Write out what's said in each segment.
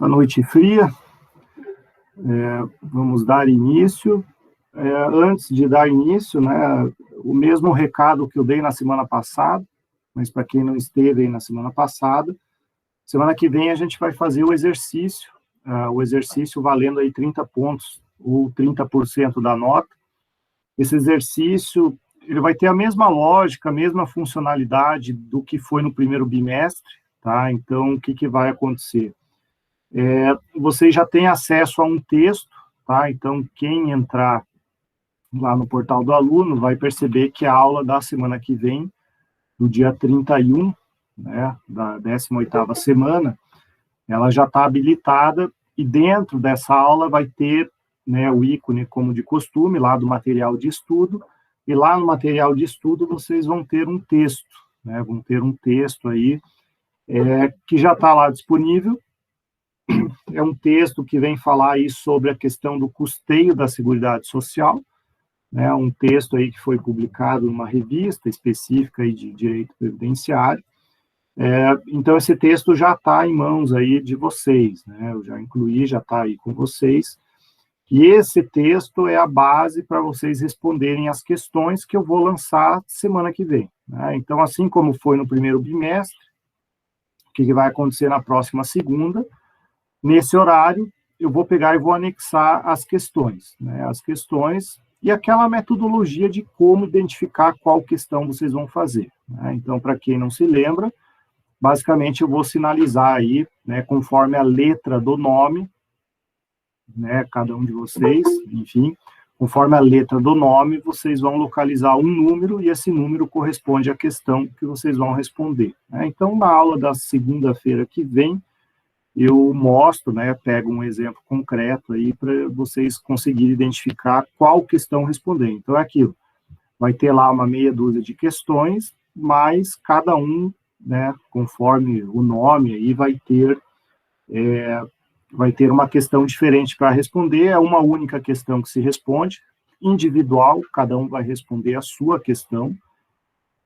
Essa noite fria, vamos dar início. Antes de dar início, né, o mesmo recado que eu dei na semana passada, mas para quem não esteve aí na semana passada, semana que vem a gente vai fazer o exercício valendo aí 30 pontos, ou 30% da nota. Esse exercício, ele vai ter a mesma lógica, a mesma funcionalidade do que foi no primeiro bimestre, tá? Então, o que vai acontecer? Vocês já têm acesso a um texto, tá? Então, quem entrar lá no portal do aluno vai perceber que a aula da semana que vem, no dia 31, né, da 18ª semana, ela já está habilitada, e dentro dessa aula vai ter, né, o ícone, como de costume, lá do material de estudo, e lá no material de estudo vocês vão ter um texto, né, vão ter um texto aí, que já está lá disponível. É um texto que vem falar aí sobre a questão do custeio da Seguridade Social, né, um texto aí que foi publicado numa revista específica aí de direito previdenciário. Então, esse texto já está em mãos aí de vocês, né, eu já incluí, já está aí com vocês, e esse texto é a base para vocês responderem as questões que eu vou lançar semana que vem, né? Então, assim como foi no primeiro bimestre, o que vai acontecer na próxima segunda, nesse horário, eu vou pegar e vou anexar as questões, né, as questões e aquela metodologia de como identificar qual questão vocês vão fazer, né? Então, para quem não se lembra, basicamente eu vou sinalizar aí, né, conforme a letra do nome, né, cada um de vocês, enfim, conforme a letra do nome, vocês vão localizar um número, e esse número corresponde à questão que vocês vão responder, né? Então, na aula da segunda-feira que vem, eu mostro, né, pego um exemplo concreto aí para vocês conseguirem identificar qual questão responder. Então, é aquilo, vai ter lá uma meia dúzia de questões, mas cada um, né, conforme o nome aí, vai ter uma questão diferente para responder, é uma única questão que se responde, individual, cada um vai responder a sua questão,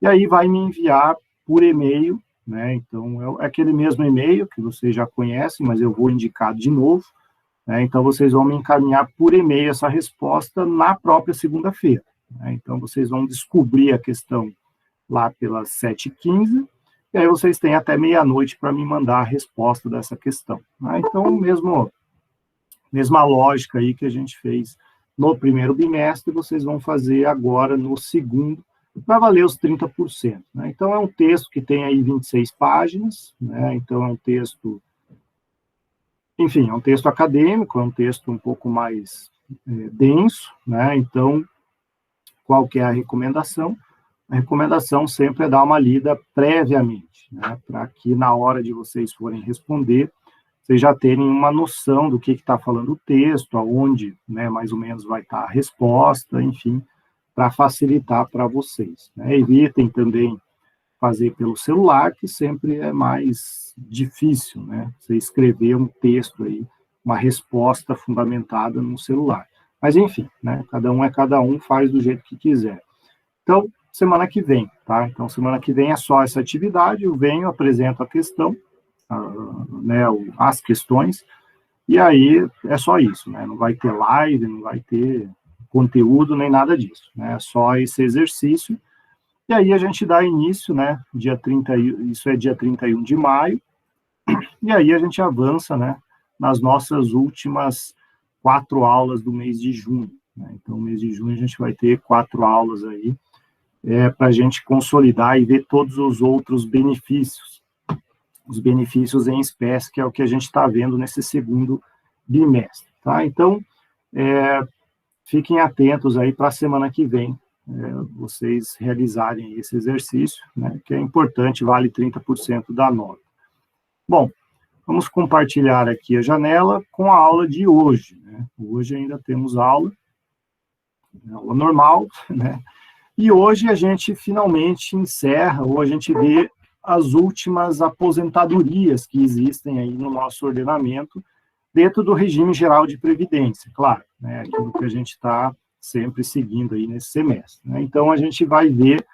e aí vai me enviar por e-mail, né? Então, é aquele mesmo e-mail que vocês já conhecem, mas eu vou indicar de novo, né? Então, vocês vão me encaminhar por e-mail essa resposta na própria segunda-feira, né? Então, vocês vão descobrir a questão lá pelas 7h15, e aí vocês têm até meia-noite para me mandar a resposta dessa questão, né? Então, mesma lógica aí que a gente fez no primeiro bimestre, vocês vão fazer agora no segundo, para valer os 30%, né? Então, é um texto que tem aí 26 páginas, né? Então, é um texto, enfim, é um texto acadêmico, é um texto um pouco mais denso, né? Então, qual que é a recomendação? A recomendação sempre é dar uma lida previamente, né? Para que na hora de vocês forem responder, vocês já terem uma noção do que está falando o texto, aonde, né, mais ou menos vai estar a resposta, enfim, para facilitar para vocês, né? Evitem também fazer pelo celular, que sempre é mais difícil, né? Você escrever um texto aí, uma resposta fundamentada no celular. Mas, enfim, né? Cada um, faz do jeito que quiser. Então, semana que vem, tá? Então, semana que vem é só essa atividade, eu venho, apresento a questão, né, as questões, e aí é só isso, né? Não vai ter live, não vai ter conteúdo, nem nada disso, né? Só esse exercício, e aí a gente dá início, né, dia 30, isso é dia 31 de maio, e aí a gente avança, né, nas nossas últimas 4 aulas do mês de junho, né? Então, no mês de junho a gente vai ter 4 aulas aí, para a gente consolidar e ver todos os outros benefícios, os benefícios em espécie, que é o que a gente está vendo nesse segundo bimestre, tá? Então, fiquem atentos aí para a semana que vem, vocês realizarem esse exercício, né, que é importante, vale 30% da nota. Bom, vamos compartilhar aqui a janela com a aula de hoje, né? Hoje ainda temos aula normal, né? E hoje a gente finalmente encerra, ou a gente vê as últimas aposentadorias que existem aí no nosso ordenamento, dentro do regime geral de previdência, claro, né, aquilo que a gente está sempre seguindo aí nesse semestre, né? Então, a gente vai ver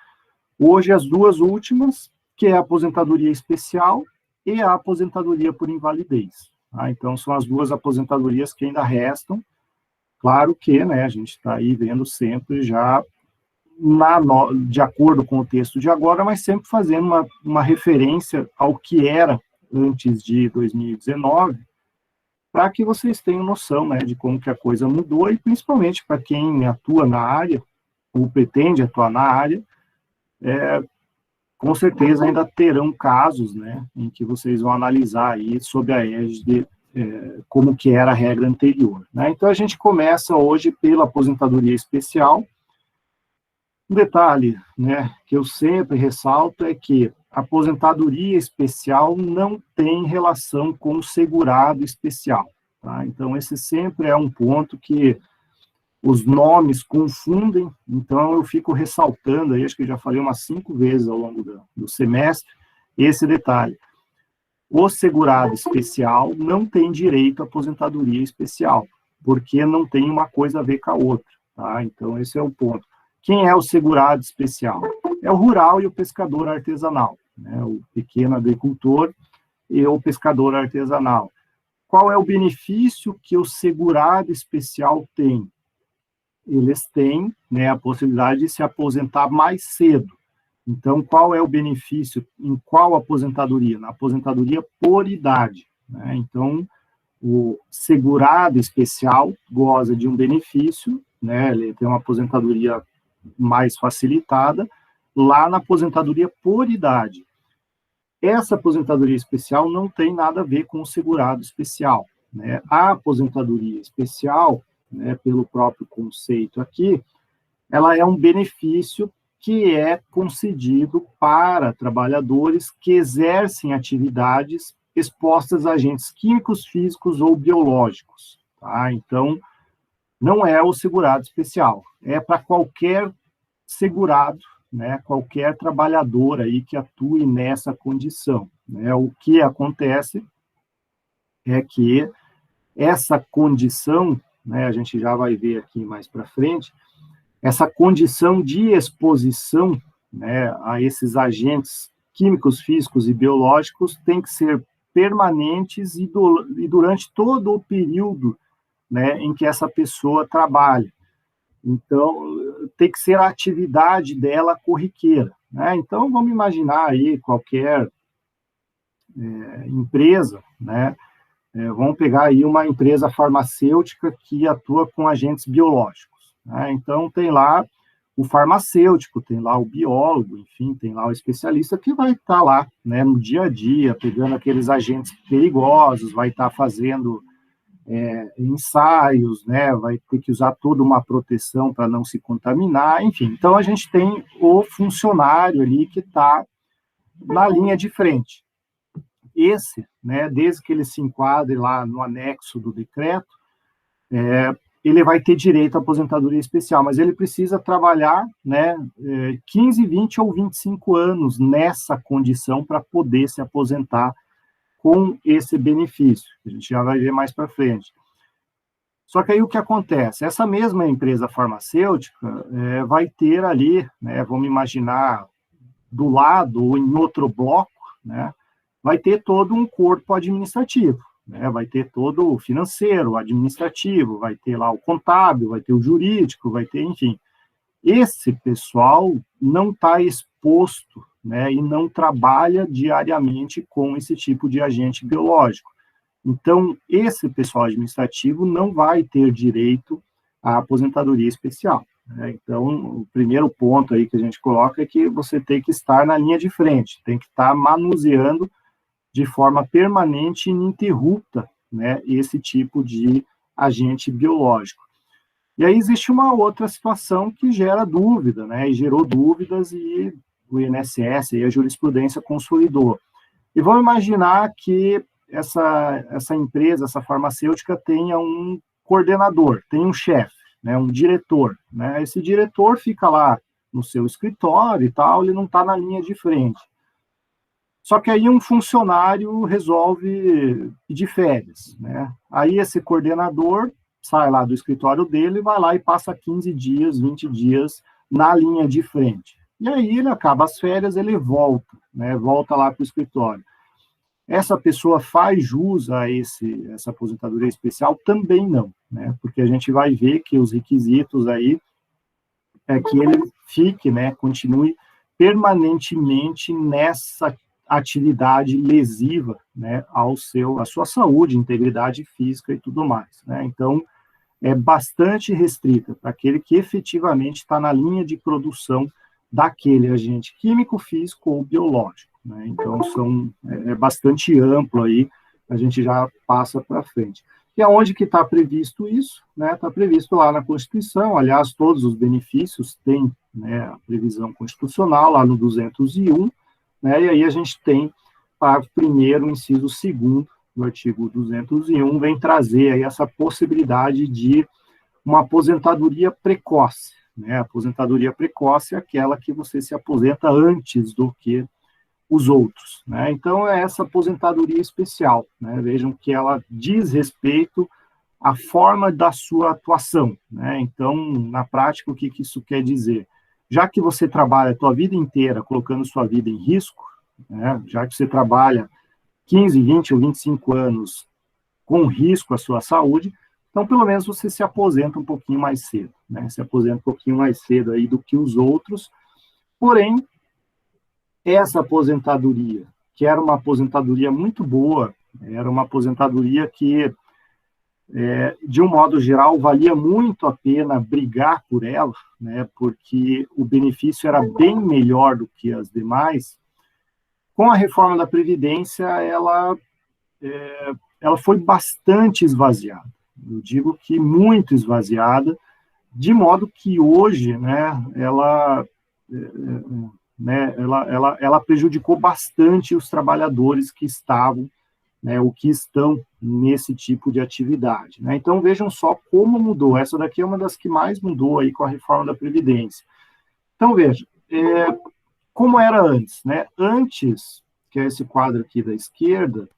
hoje as duas últimas, que é a aposentadoria especial e a aposentadoria por invalidez, Tá? Então, são as duas aposentadorias que ainda restam. Claro que, né, a gente está aí vendo sempre já de acordo com o texto de agora, mas sempre fazendo uma referência ao que era antes de 2019, para que vocês tenham noção, né, de como que a coisa mudou, e principalmente para quem atua na área, ou pretende atuar na área, com certeza ainda terão casos, né, em que vocês vão analisar aí sob a égide como que era a regra anterior, né? Então, a gente começa hoje pela aposentadoria especial. Um detalhe, né, que eu sempre ressalto é que a aposentadoria especial não tem relação com o segurado especial, tá? Então, esse sempre é um ponto que os nomes confundem, então eu fico ressaltando aí, acho que eu já falei umas 5 vezes ao longo do semestre, esse detalhe. O segurado especial não tem direito à aposentadoria especial, porque não tem uma coisa a ver com a outra, tá? Então, esse é o ponto. Quem é o segurado especial? É o rural e o pescador artesanal, né? O pequeno agricultor e o pescador artesanal. Qual é o benefício que o segurado especial tem? Eles têm, né, a possibilidade de se aposentar mais cedo. Então, qual é o benefício? Em qual aposentadoria? Na aposentadoria por idade, né? Então, o segurado especial goza de um benefício, né? Ele tem uma aposentadoria mais facilitada, lá na aposentadoria por idade. Essa aposentadoria especial não tem nada a ver com o segurado especial, né? A aposentadoria especial, né, pelo próprio conceito aqui, ela é um benefício que é concedido para trabalhadores que exercem atividades expostas a agentes químicos, físicos ou biológicos, tá? Então, não é o segurado especial, é para qualquer segurado, né, qualquer trabalhador aí que atue nessa condição, né? O que acontece é que essa condição, né, a gente já vai ver aqui mais para frente, essa condição de exposição, né, a esses agentes químicos, físicos e biológicos tem que ser permanentes e durante todo o período, né, em que essa pessoa trabalha. Então, tem que ser a atividade dela corriqueira, né? Então, vamos imaginar aí qualquer empresa, né? Vamos pegar aí uma empresa farmacêutica que atua com agentes biológicos, né? Então, tem lá o farmacêutico, tem lá o biólogo, enfim, tem lá o especialista que vai estar lá, né, no dia a dia, pegando aqueles agentes perigosos, vai estar fazendo ensaios, né, vai ter que usar toda uma proteção para não se contaminar, enfim. Então, a gente tem o funcionário ali que está na linha de frente. Esse, né, desde que ele se enquadre lá no anexo do decreto, ele vai ter direito à aposentadoria especial, mas ele precisa trabalhar, né, 15, 20 ou 25 anos nessa condição para poder se aposentar com esse benefício. A gente já vai ver mais para frente. Só que aí o que acontece? Essa mesma empresa farmacêutica vai ter ali, né, vamos imaginar, do lado ou em outro bloco, né, vai ter todo um corpo administrativo, né, vai ter todo o financeiro, o administrativo, vai ter lá o contábil, vai ter o jurídico, vai ter, enfim. Esse pessoal não está exposto, né, e não trabalha diariamente com esse tipo de agente biológico. Então, esse pessoal administrativo não vai ter direito à aposentadoria especial, né? Então, o primeiro ponto aí que a gente coloca é que você tem que estar na linha de frente, tem que estar manuseando de forma permanente e ininterrupta, né, esse tipo de agente biológico. E aí existe uma outra situação que gera dúvida, né, e gerou dúvidas e o INSS e a jurisprudência consolidou. E vamos imaginar que essa empresa, essa farmacêutica tenha um coordenador, tem um chefe, né, um diretor, né, esse diretor fica lá no seu escritório e tal, ele não está na linha de frente. Só que aí um funcionário resolve ir de férias, né, aí esse coordenador sai lá do escritório dele, vai lá e passa 15 dias, 20 dias na linha de frente. E aí ele acaba as férias, ele volta, né, volta lá para o escritório. essa pessoa faz jus a essa aposentadoria especial? Também não, né? Porque a gente vai ver que os requisitos aí é que ele fique, né, continue permanentemente nessa atividade lesiva, né, à sua saúde, integridade física e tudo mais, né? Então, é bastante restrita para aquele que efetivamente está na linha de produção daquele agente químico, físico ou biológico, né? Então, é bastante amplo aí, a gente já passa para frente. E aonde que está previsto isso? Né? Está previsto lá na Constituição, aliás, todos os benefícios têm, né, a previsão constitucional, lá no 201, né, e aí a gente tem parágrafo 1º, inciso 2º, do artigo 201, vem trazer aí essa possibilidade de uma aposentadoria precoce, né? A aposentadoria precoce é aquela que você se aposenta antes do que os outros, né? Então, é essa aposentadoria especial, né? Vejam que ela diz respeito à forma da sua atuação, né? Então, na prática, o que isso quer dizer? Já que você trabalha a tua vida inteira colocando sua vida em risco, né? Já que você trabalha 15, 20 ou 25 anos com risco à sua saúde, então, pelo menos, você se aposenta um pouquinho mais cedo, né? Se aposenta um pouquinho mais cedo aí do que os outros, porém, essa aposentadoria, que era uma aposentadoria muito boa, era uma aposentadoria que, de um modo geral, valia muito a pena brigar por ela, né, porque o benefício era bem melhor do que as demais. Com a reforma da Previdência, ela foi bastante esvaziada. Eu digo que muito esvaziada, de modo que hoje, né, ela prejudicou bastante os trabalhadores que estavam, né, ou que estão nesse tipo de atividade, né? Então, vejam só como mudou. Essa daqui é uma das que mais mudou aí com a reforma da Previdência. Então, veja, como era antes, né? Antes, que é esse quadro aqui da esquerda,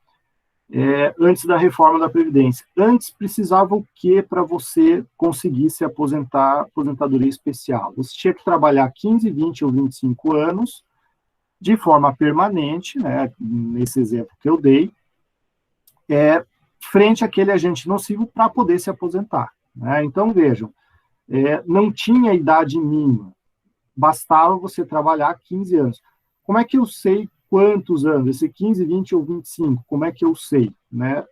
antes da reforma da Previdência. Antes precisava o quê para você conseguir se aposentar, aposentadoria especial? Você tinha que trabalhar 15, 20 ou 25 anos de forma permanente, né, nesse exemplo que eu dei, frente àquele agente nocivo para poder se aposentar, né? Então, vejam, não tinha idade mínima, bastava você trabalhar 15 anos. Como é que eu sei quantos anos? Esse 15, 20 ou 25, como é que eu sei? Né?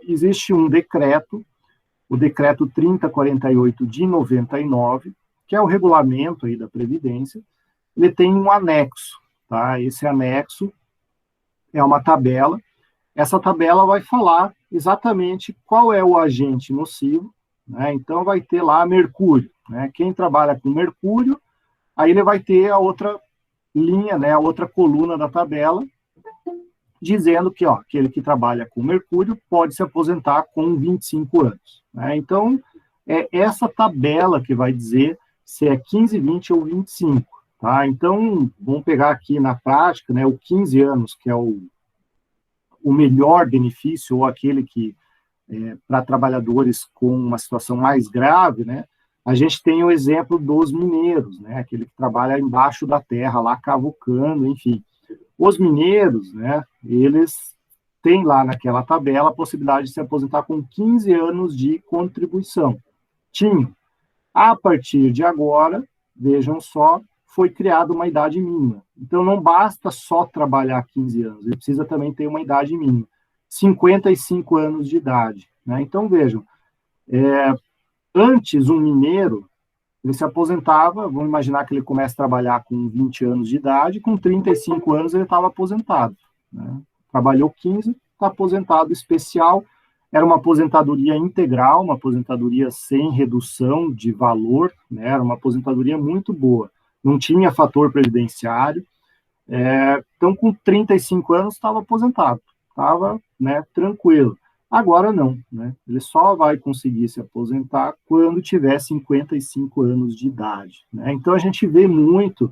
Existe um decreto, o decreto 3048 de 99, que é o regulamento aí da Previdência, ele tem um anexo, tá? Esse anexo é uma tabela, essa tabela vai falar exatamente qual é o agente nocivo, né? Então vai ter lá mercúrio, né? Quem trabalha com mercúrio, aí ele vai ter a outra linha, né, a outra coluna da tabela, dizendo que aquele que trabalha com mercúrio pode se aposentar com 25 anos. Né? Então, é essa tabela que vai dizer se é 15, 20 ou 25. Tá? Então, vamos pegar aqui na prática, né, o 15 anos, que é o melhor benefício, ou aquele que, para trabalhadores com uma situação mais grave, né, a gente tem o exemplo dos mineiros, né, aquele que trabalha embaixo da terra, lá cavucando, enfim. Os mineiros, né, eles têm lá naquela tabela a possibilidade de se aposentar com 15 anos de contribuição. Tinham. A partir de agora, vejam só, foi criada uma idade mínima. Então, não basta só trabalhar 15 anos, ele precisa também ter uma idade mínima. 55 anos de idade. Né? Então, vejam, antes, um mineiro, ele se aposentava, vamos imaginar que ele começa a trabalhar com 20 anos de idade, com 35 anos ele estava aposentado. Né? Trabalhou 15, está aposentado especial, era uma aposentadoria integral, uma aposentadoria sem redução de valor, né? Era uma aposentadoria muito boa, não tinha fator previdenciário, então com 35 anos estava aposentado, estava, né, tranquilo. Agora não, né? Ele só vai conseguir se aposentar quando tiver 55 anos de idade. Né? Então, a gente vê muito,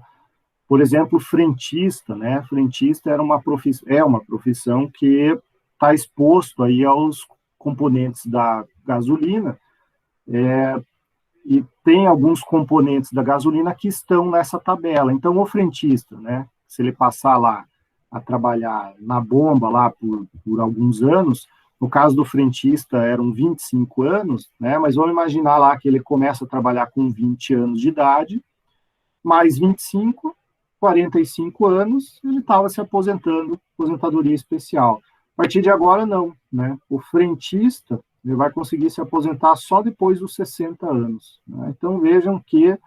por exemplo, frentista, né? Frentista é uma profissão que está exposto aí aos componentes da gasolina, e tem alguns componentes da gasolina que estão nessa tabela. Então, o frentista, né? Se ele passar lá a trabalhar na bomba lá por alguns anos. No caso do frentista, eram 25 anos, né? Mas vamos imaginar lá que ele começa a trabalhar com 20 anos de idade, mais 25, 45 anos, ele estava se aposentando, aposentadoria especial. A partir de agora, não, né? O frentista, ele vai conseguir se aposentar só depois dos 60 anos, né? Então, vejam que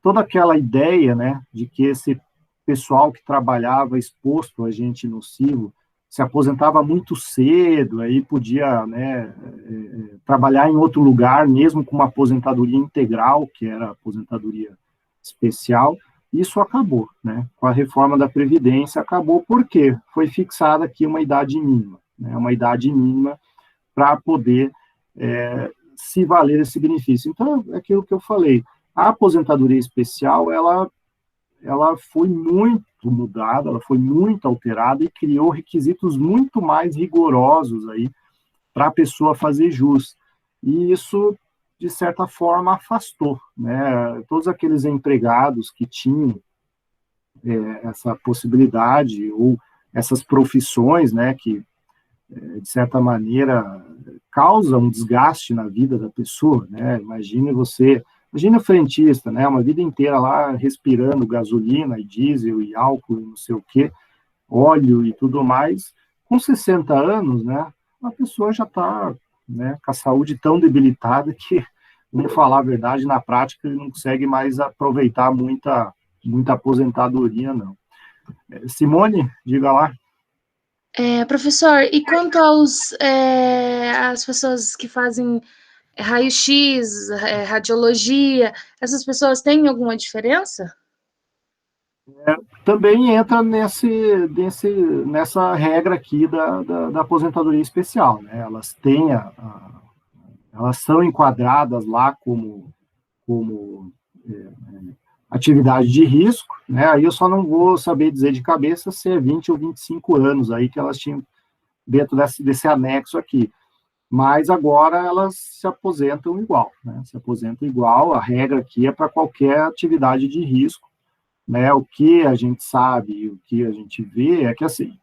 toda aquela ideia, né, de que esse pessoal que trabalhava exposto a agente nocivo se aposentava muito cedo, aí podia, né, trabalhar em outro lugar, mesmo com uma aposentadoria integral, que era a aposentadoria especial, isso acabou, né? Com a reforma da Previdência acabou, porque foi fixada aqui uma idade mínima, né? Uma idade mínima para poder se valer esse benefício. Então, é aquilo que eu falei, a aposentadoria especial, ela foi muito mudada, ela foi muito alterada e criou requisitos muito mais rigorosos aí para a pessoa fazer jus. E isso, de certa forma, afastou, né, todos aqueles empregados que tinham essa possibilidade ou essas profissões, né, que, de certa maneira, causam um desgaste na vida da pessoa, né? Imagine o frentista, né, uma vida inteira lá respirando gasolina e diesel e álcool e não sei o quê, óleo e tudo mais, com 60 anos, né, a pessoa já está, né, com a saúde tão debilitada que, vamos falar a verdade, na prática ele não consegue mais aproveitar muita aposentadoria, não. Simone, diga lá. Professor, e quanto às pessoas que fazem raio-x, radiologia, essas pessoas têm alguma diferença? Também entra nessa regra aqui da aposentadoria especial, né? Elas têm elas são enquadradas lá como atividade de risco, né? Aí eu só não vou saber dizer de cabeça se é 20 ou 25 anos aí que elas tinham dentro desse anexo aqui. Mas agora elas se aposentam igual, né? Se aposentam igual, a regra aqui é para qualquer atividade de risco, né? O que a gente sabe, o que a gente vê é que, assim,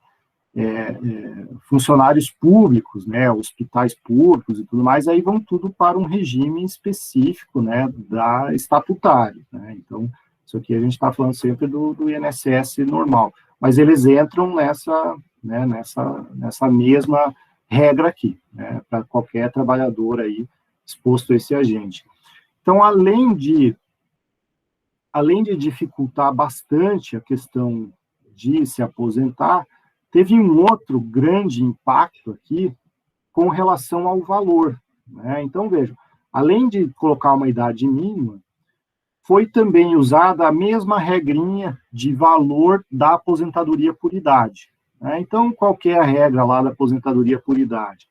funcionários públicos, né, hospitais públicos e tudo mais, aí vão tudo para um regime específico, né, da estatutário, né? Então, isso aqui a gente está falando sempre do INSS normal, mas eles entram né, nessa mesma regra aqui, né, para qualquer trabalhador aí exposto a esse agente. Então, além de dificultar bastante a questão de se aposentar, teve um outro grande impacto aqui com relação ao valor, né? Então, vejam, além de colocar uma idade mínima, foi também usada a mesma regrinha de valor da aposentadoria por idade, né? Então, qual que é a regra lá da aposentadoria por idade?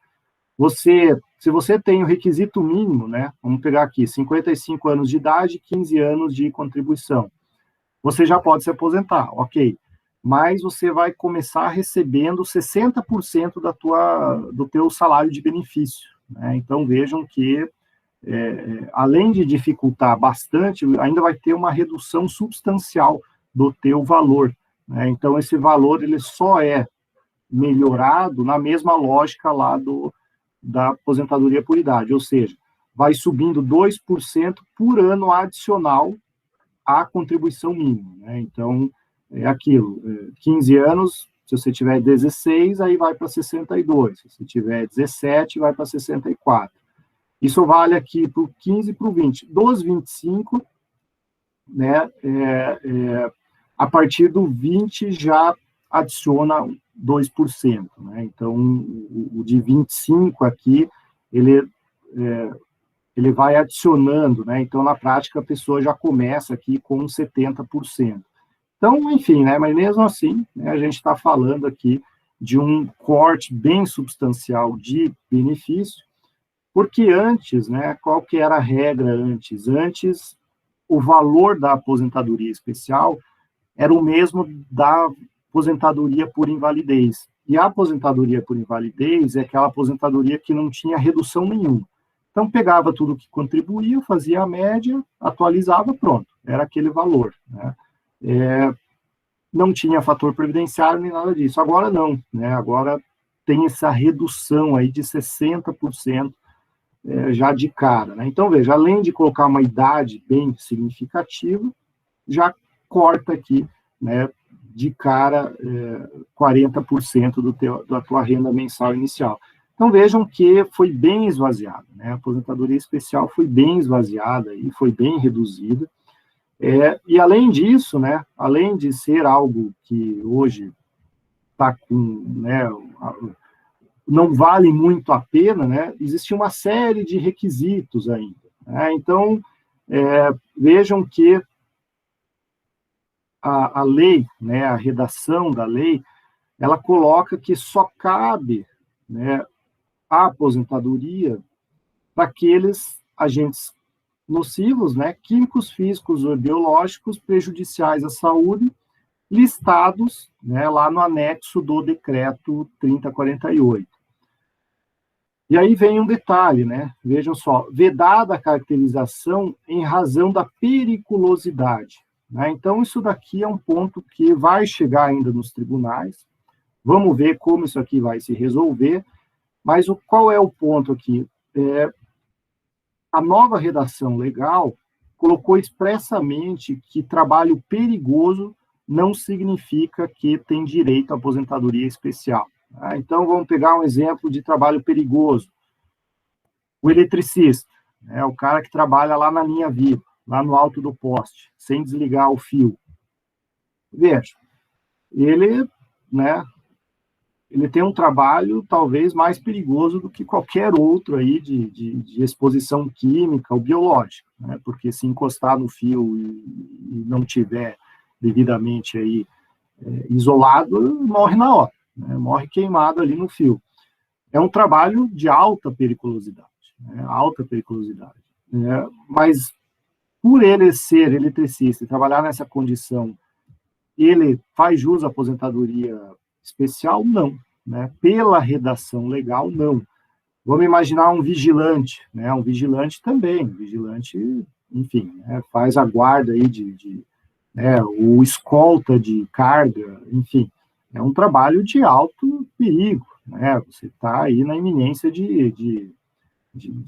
Se você tem o requisito mínimo, né, vamos pegar aqui, 55 anos de idade, 15 anos de contribuição, você já pode se aposentar, ok. Mas você vai começar recebendo 60% do teu salário de benefício, né? Então, vejam que, além de dificultar bastante, ainda vai ter uma redução substancial do teu valor, né? Então, esse valor ele só é melhorado na mesma lógica lá da aposentadoria por idade, ou seja, vai subindo 2% por ano adicional à contribuição mínima, né? Então, é aquilo, 15 anos, se você tiver 16, aí vai para 62, se você tiver 17, vai para 64. Isso vale aqui para o 15 e para o 20. Dos 25, né, a partir do 20 já adiciona 2%, né? Então, o de 25 aqui, ele vai adicionando, né? Então, na prática, a pessoa já começa aqui com 70%. Então, enfim, né? Mas mesmo assim, né, a gente está falando aqui de um corte bem substancial de benefício, porque antes, né, qual que era a regra antes? Antes, o valor da aposentadoria especial era o mesmo da aposentadoria por invalidez. E a aposentadoria por invalidez é aquela aposentadoria que não tinha redução nenhuma. Então, pegava tudo que contribuía, fazia a média, atualizava, pronto, era aquele valor, né? não tinha fator previdenciário nem nada disso. Agora não, né? Agora tem essa redução aí de 60% já de cara, né? Então, veja, além de colocar uma idade bem significativa, já corta aqui, né, de cara 40% da tua renda mensal inicial. Então, vejam que foi bem esvaziado, né? A aposentadoria especial foi bem esvaziada e foi bem reduzida. E além disso, né, além de ser algo que hoje está com, né, não vale muito a pena, né, existe uma série de requisitos ainda, né? Então, vejam que a lei, né, a redação da lei, ela coloca que só cabe, né, a aposentadoria para aqueles agentes nocivos, né, químicos, físicos ou biológicos prejudiciais à saúde, listados, né, lá no anexo do decreto 3048. E aí vem um detalhe, né? Vejam só, vedada a caracterização em razão da periculosidade, né? Então, isso daqui é um ponto que vai chegar ainda nos tribunais. Vamos ver como isso aqui vai se resolver. Mas qual é o ponto aqui? A nova redação legal colocou expressamente que trabalho perigoso não significa que tem direito à aposentadoria especial. Então, vamos pegar um exemplo de trabalho perigoso. O eletricista, né, o cara que trabalha lá na linha viva, lá no alto do poste, sem desligar o fio. Veja, ele, né, ele tem um trabalho talvez mais perigoso do que qualquer outro aí de exposição química ou biológica, né, porque se encostar no fio e não tiver devidamente aí isolado, morre na hora, né, morre queimado ali no fio. É um trabalho de alta periculosidade, né, alta periculosidade. Mas por ele ser eletricista e trabalhar nessa condição, ele faz jus à aposentadoria especial? Não, né? Pela redação legal, não. Vamos imaginar um vigilante, né? Um vigilante também, vigilante, enfim, né, faz a guarda aí o escolta de carga, enfim, é um trabalho de alto perigo, né? Você está aí na iminência de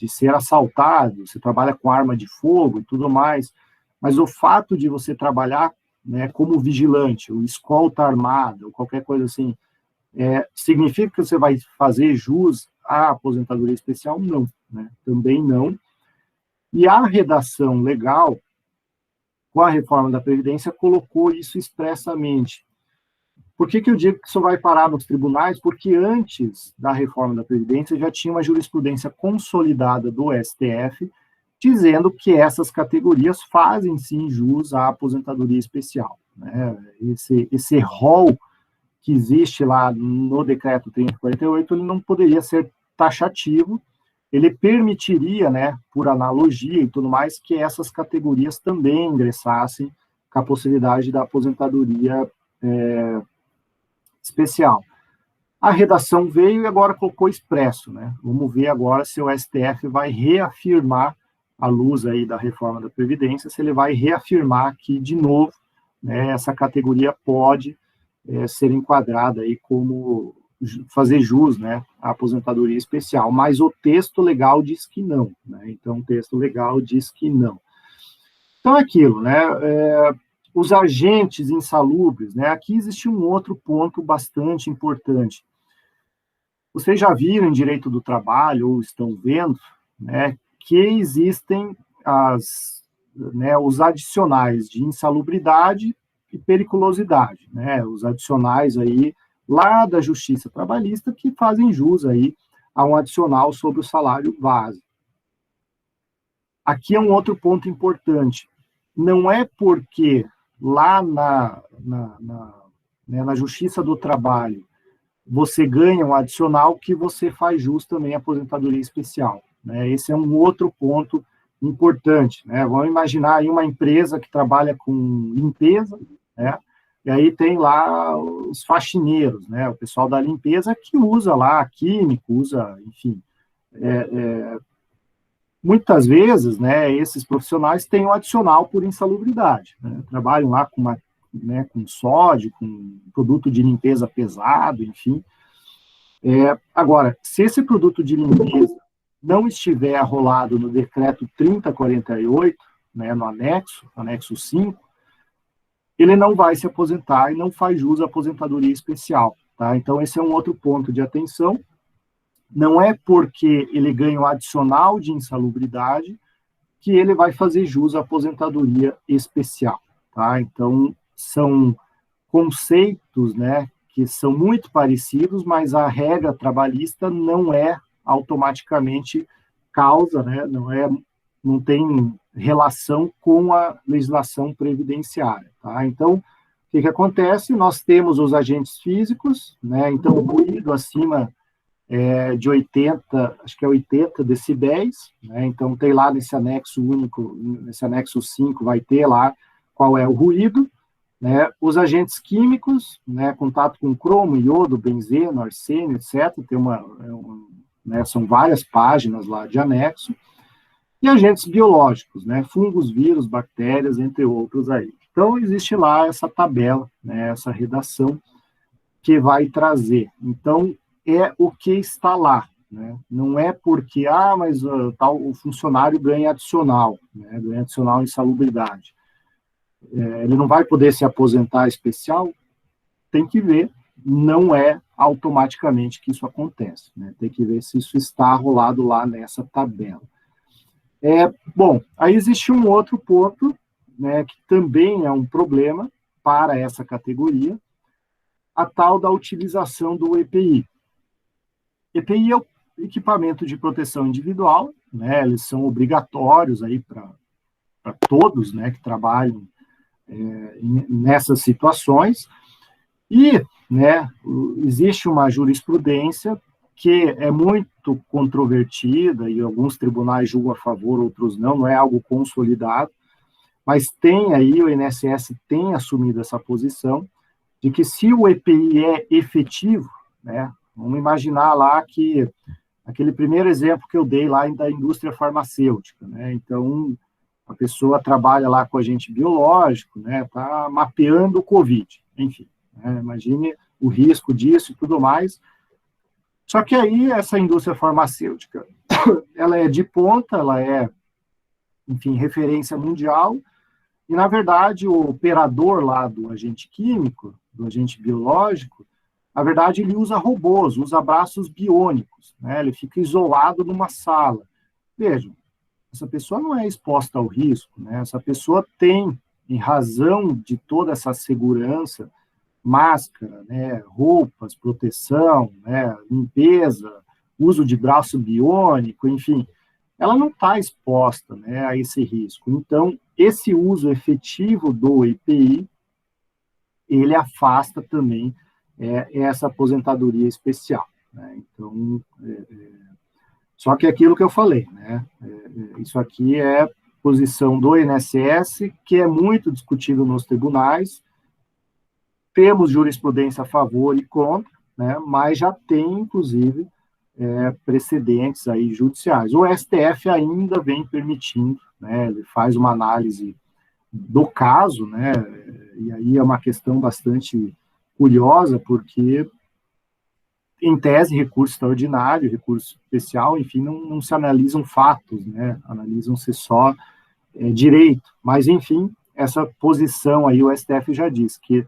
ser assaltado, você trabalha com arma de fogo e tudo mais, mas o fato de você trabalhar, né, como vigilante, ou escolta armada, ou qualquer coisa assim, significa que você vai fazer jus à aposentadoria especial? Não, né? Também não. E a redação legal, com a reforma da Previdência, colocou isso expressamente. Por que eu digo que isso vai parar nos tribunais? Porque antes da reforma da Previdência já tinha uma jurisprudência consolidada do STF dizendo que essas categorias fazem sim jus à aposentadoria especial, né? Esse rol que existe lá no decreto 3048, ele não poderia ser taxativo, ele permitiria, né, por analogia e tudo mais, que essas categorias também ingressassem com a possibilidade da aposentadoria especial. A redação veio e agora colocou expresso, né? Vamos ver agora se o STF vai reafirmar, à luz aí da reforma da Previdência, se ele vai reafirmar que, de novo, né, essa categoria pode ser enquadrada aí como fazer jus, né, à aposentadoria especial, mas o texto legal diz que não, né? Então, o texto legal diz que não. Então, é aquilo, né? Os agentes insalubres, né? Aqui existe um outro ponto bastante importante. Vocês já viram em direito do trabalho, ou estão vendo, né, que existem os adicionais de insalubridade e periculosidade, né? Os adicionais aí, lá da Justiça Trabalhista, que fazem jus aí a um adicional sobre o salário base. Aqui é um outro ponto importante. Não é porque lá na Justiça do Trabalho você ganha um adicional que você faz jus também à aposentadoria especial, né? Esse é um outro ponto importante, né? Vamos imaginar aí uma empresa que trabalha com limpeza, né? E aí tem lá os faxineiros, né? O pessoal da limpeza que usa lá químico, usa, enfim, muitas vezes, né, esses profissionais têm um adicional por insalubridade, né? Trabalham lá com né, com sódio, com produto de limpeza pesado, enfim. Agora, se esse produto de limpeza não estiver arrolado no decreto 3048, né, no anexo 5, ele não vai se aposentar e não faz jus à aposentadoria especial. Tá? Então, esse é um outro ponto de atenção. Não é porque ele ganha o adicional de insalubridade que ele vai fazer jus à aposentadoria especial. Tá? Então, são conceitos, né, que são muito parecidos, mas a regra trabalhista não é automaticamente causa, né, não tem relação com a legislação previdenciária. Tá? Então, o que acontece? Nós temos os agentes físicos, né, então o ruído acima de 80, acho que é 80 decibéis, né, então tem lá nesse anexo único, nesse anexo 5, vai ter lá qual é o ruído, né, os agentes químicos, né, contato com cromo, iodo, benzeno, arsênio, etc., tem né, são várias páginas lá de anexo, e agentes biológicos, né, fungos, vírus, bactérias, entre outros aí. Então, existe lá essa tabela, né, essa redação que vai trazer. Então, é o que está lá, né, não é porque, mas o funcionário ganha adicional, né, ganha adicional em insalubridade. Ele não vai poder se aposentar especial, tem que ver, não é automaticamente que isso acontece, né? Tem que ver se isso está arrolado lá nessa tabela. Bom, aí existe um outro ponto, né, que também é um problema para essa categoria, a tal da utilização do EPI. EPI é o equipamento de proteção individual, né, eles são obrigatórios aí para todos, né, que trabalham nessas situações, e, né, existe uma jurisprudência que é muito controvertida, e alguns tribunais julgam a favor, outros não é algo consolidado, mas tem aí, o INSS tem assumido essa posição, de que se o EPI é efetivo, né, vamos imaginar lá que, aquele primeiro exemplo que eu dei lá da indústria farmacêutica, né, então, a pessoa trabalha lá com agente biológico, né, está mapeando o COVID, enfim, né, imagine o risco disso e tudo mais. Só que aí essa indústria farmacêutica, ela é de ponta, ela é, enfim, referência mundial, e na verdade o operador lá do agente químico, do agente biológico, na verdade ele usa robôs, usa braços biônicos, né, ele fica isolado numa sala. Vejam, essa pessoa não é exposta ao risco, né? Essa pessoa tem, em razão de toda essa segurança, máscara, né, roupas, proteção, né, limpeza, uso de braço biônico, enfim, ela não está exposta, né, a esse risco. Então, esse uso efetivo do EPI, ele afasta também essa aposentadoria especial, né? Então, só que é aquilo que eu falei, né? Isso aqui é posição do INSS, que é muito discutido nos tribunais. Temos jurisprudência a favor e contra, né? Mas já tem, inclusive, precedentes aí judiciais. O STF ainda vem permitindo, né? Ele faz uma análise do caso, né? E aí é uma questão bastante curiosa, porque em tese, recurso extraordinário, recurso especial, enfim, não se analisam fatos, né? Analisam-se só direito. Mas, enfim, essa posição aí, o STF já diz que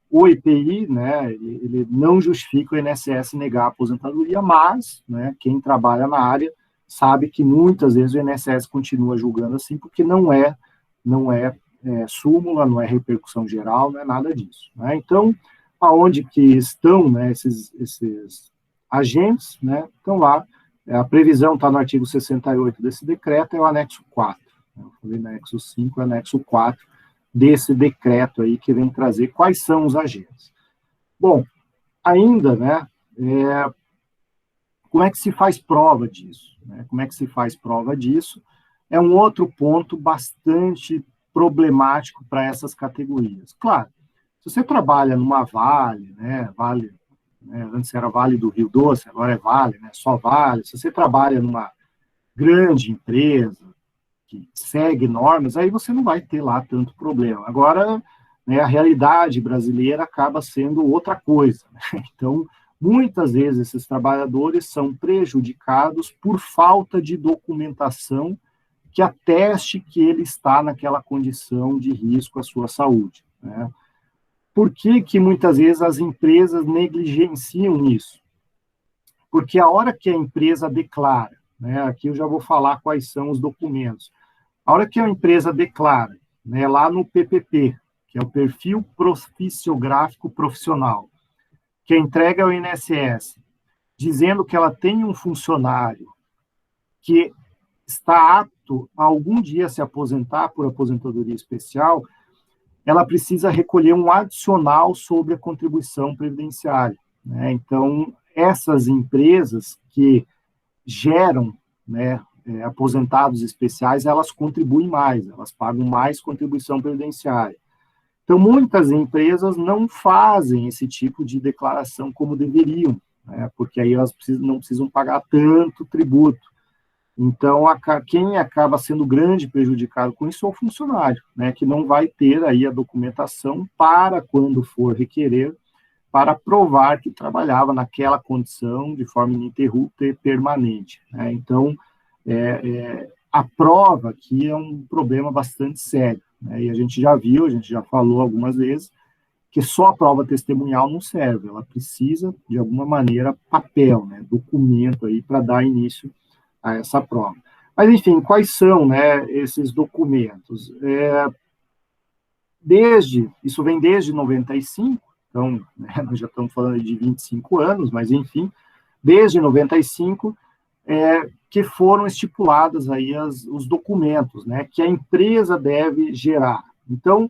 o IPI, né, ele não justifica o INSS negar a aposentadoria, mas, né, quem trabalha na área sabe que muitas vezes o INSS continua julgando assim, porque não é súmula, não é repercussão geral, não é nada disso, né? Então, aonde que estão, né, esses agentes, né, estão lá, a previsão está no artigo 68 desse decreto, é o anexo 4, né, eu falei no anexo 5, é o anexo 4 desse decreto aí, que vem trazer quais são os agentes. Bom, ainda, né, como é que se faz prova disso? Né? Como é que se faz prova disso? É um outro ponto bastante problemático para essas categorias. Claro, se você trabalha numa Vale, né, antes era Vale do Rio Doce, agora é Vale, né, só Vale, se você trabalha numa grande empresa que segue normas, aí você não vai ter lá tanto problema. Agora, né, a realidade brasileira acaba sendo outra coisa. Né? Então, muitas vezes esses trabalhadores são prejudicados por falta de documentação que ateste que ele está naquela condição de risco à sua saúde. Né? Por que muitas vezes as empresas negligenciam isso? Porque a hora que a empresa declara, né, aqui eu já vou falar quais são os documentos, a hora que a empresa declara, né, lá no PPP, que é o Perfil Profissiográfico Profissional, que entrega ao INSS, dizendo que ela tem um funcionário que está apto a algum dia se aposentar por aposentadoria especial, ela precisa recolher um adicional sobre a contribuição previdenciária. Né? Então, essas empresas que geram, né, aposentados especiais, elas contribuem mais, elas pagam mais contribuição previdenciária. Então, muitas empresas não fazem esse tipo de declaração como deveriam, né, porque aí elas não precisam pagar tanto tributo. Então, quem acaba sendo grande prejudicado com isso é o funcionário, né, que não vai ter aí a documentação para, quando for requerer, para provar que trabalhava naquela condição de forma ininterrupta e permanente. Né? Então, a prova aqui é um problema bastante sério. Né? E a gente já viu, a gente já falou algumas vezes, que só a prova testemunhal não serve, ela precisa, de alguma maneira, papel, né, documento aí para dar início a essa prova. Mas, enfim, quais são, né, esses documentos? Isso vem desde 95, então, né, nós já estamos falando de 25 anos, mas, enfim, desde 95, que foram estipulados aí os documentos, né, que a empresa deve gerar. Então,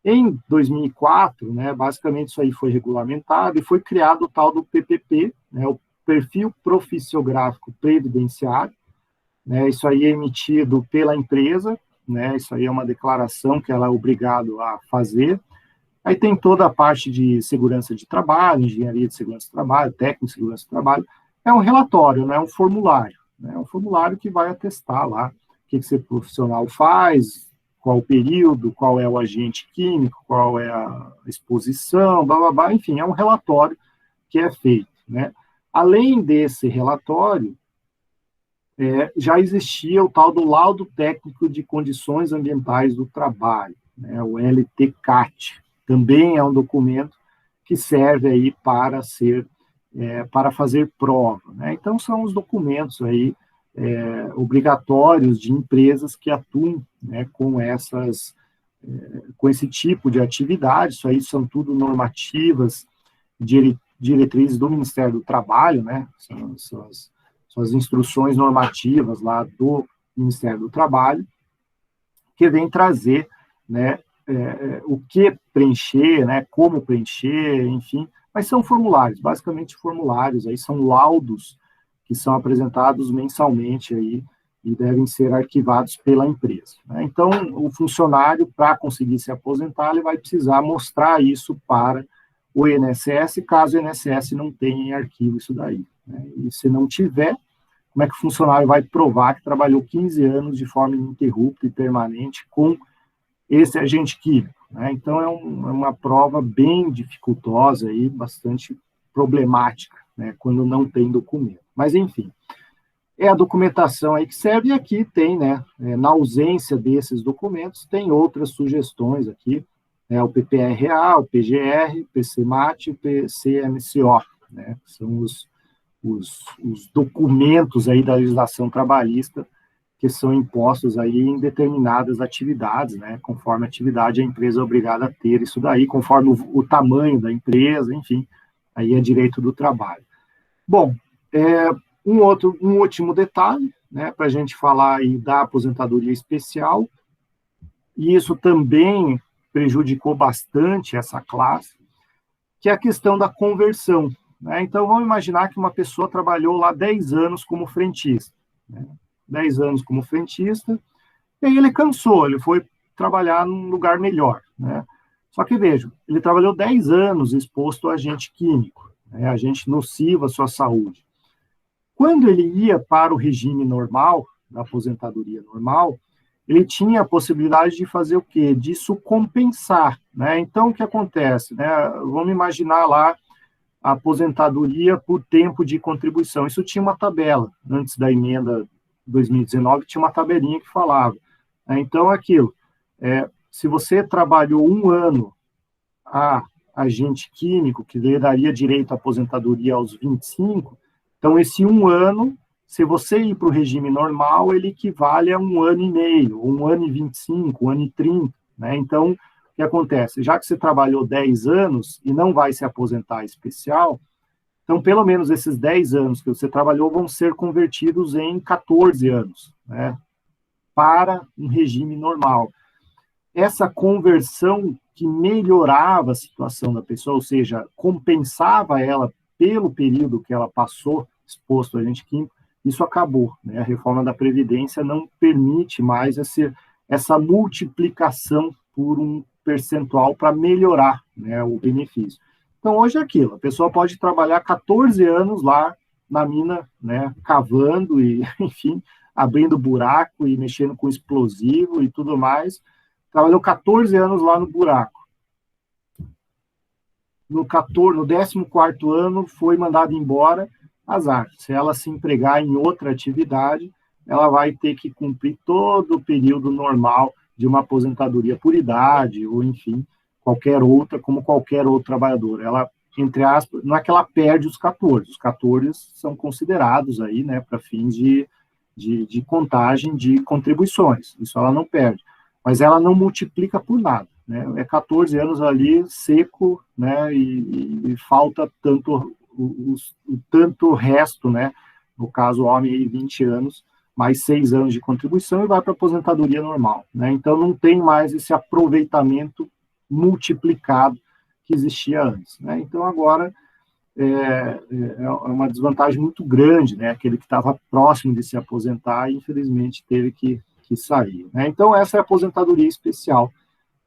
em 2004, né, basicamente isso aí foi regulamentado e foi criado o tal do PPP, né, o Perfil Profissiográfico Previdenciário, né, isso aí é emitido pela empresa, né, isso aí é uma declaração que ela é obrigada a fazer. Aí tem toda a parte de segurança de trabalho, engenharia de segurança do trabalho, técnico de segurança do trabalho. É um relatório, não é um formulário. Né, é um formulário que vai atestar lá o que esse profissional faz, qual o período, qual é o agente químico, qual é a exposição, blá, blá, blá. Enfim, é um relatório que é feito. Né. Além desse relatório, já existia o tal do Laudo Técnico de Condições Ambientais do Trabalho, né, o LTCAT. Também é um documento que serve aí para fazer prova. Né? Então, são os documentos aí obrigatórios de empresas que atuam, né, com esse tipo de atividade. Isso aí são tudo normativas, diretrizes do Ministério do Trabalho, né? São as instruções normativas lá do Ministério do Trabalho, que vem trazer, né, o que preencher, né, como preencher, enfim, mas são formulários, basicamente formulários, aí são laudos que são apresentados mensalmente aí e devem ser arquivados pela empresa. Né? Então, o funcionário, para conseguir se aposentar, ele vai precisar mostrar isso para o INSS, caso o INSS não tenha em arquivo isso daí. Né? E se não tiver, como é que o funcionário vai provar que trabalhou 15 anos de forma ininterrupta e permanente com esse agente químico? Né? Então, é uma prova bem dificultosa e bastante problemática, né, quando não tem documento. Mas, enfim, é a documentação aí que serve, e aqui tem, né, na ausência desses documentos, tem outras sugestões aqui, o PPRA, o PGR, o PCMAT e o PCMCO, né, que são os documentos aí da legislação trabalhista que são impostos aí em determinadas atividades, né, conforme a atividade a empresa é obrigada a ter isso daí, conforme o tamanho da empresa, enfim, aí é direito do trabalho. Bom, um último detalhe, né, para a gente falar aí da aposentadoria especial, e isso também prejudicou bastante essa classe, que é a questão da conversão. Né? Então, vamos imaginar que uma pessoa trabalhou lá 10 anos como frentista, né? 10 anos como frentista, e aí ele cansou, ele foi trabalhar num lugar melhor. Né? Só que, veja, ele trabalhou 10 anos exposto a agente químico, né? Agente nocivo à sua saúde. Quando ele ia para o regime normal, da aposentadoria normal, ele tinha a possibilidade de fazer o quê? Disso compensar, né? Então, o que acontece, né? Vamos imaginar lá a aposentadoria por tempo de contribuição. Isso tinha uma tabela, antes da emenda 2019, tinha uma tabelinha que falava. Então, aquilo, se você trabalhou um ano a agente químico, que lhe daria direito à aposentadoria aos 25, então esse um ano, se você ir para o regime normal, ele equivale a um ano e meio, um ano e 25, um ano e 30, né? Então, o que acontece? Já que você trabalhou 10 anos e não vai se aposentar especial, então, pelo menos esses 10 anos que você trabalhou vão ser convertidos em 14 anos, né, para um regime normal. Essa conversão que melhorava a situação da pessoa, ou seja, compensava ela pelo período que ela passou exposto a agente químico, isso acabou, né? A reforma da Previdência não permite mais essa multiplicação por um percentual para melhorar, né, o benefício. Então, hoje é aquilo, a pessoa pode trabalhar 14 anos lá na mina, né, cavando e, enfim, abrindo buraco e mexendo com explosivo e tudo mais. Trabalhou 14 anos lá no buraco. No 14º ano, foi mandado embora, azar. Se ela se empregar em outra atividade, ela vai ter que cumprir todo o período normal de uma aposentadoria por idade, ou, enfim, qualquer outra, como qualquer outro trabalhador. Ela, entre aspas, não é que ela perde os 14 são considerados aí, né, para fins de contagem de contribuições, isso ela não perde, mas ela não multiplica por nada, né? É 14 anos ali seco, né, e falta tanto resto, né, no caso o homem aí 20 anos, mais 6 anos de contribuição e vai para a aposentadoria normal, né? Então não tem mais esse aproveitamento multiplicado que existia antes, né? Então agora é uma desvantagem muito grande, né? Aquele que estava próximo de se aposentar, infelizmente, teve que sair, né? Então, essa é a aposentadoria especial,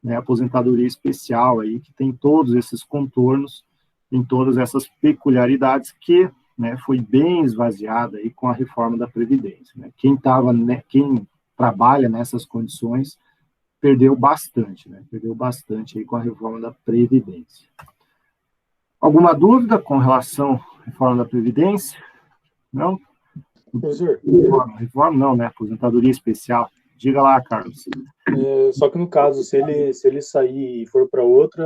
né? A aposentadoria especial aí, que tem todos esses contornos, tem todas essas peculiaridades que, né, foi bem esvaziada aí com a reforma da Previdência, né? Quem trabalha nessas condições perdeu bastante, né? Perdeu bastante aí com a reforma da Previdência. Alguma dúvida com relação à reforma da Previdência? Não? Professor? Reforma não, né? Aposentadoria especial. Diga lá, Carlos. Só que no caso, se ele sair e for para outra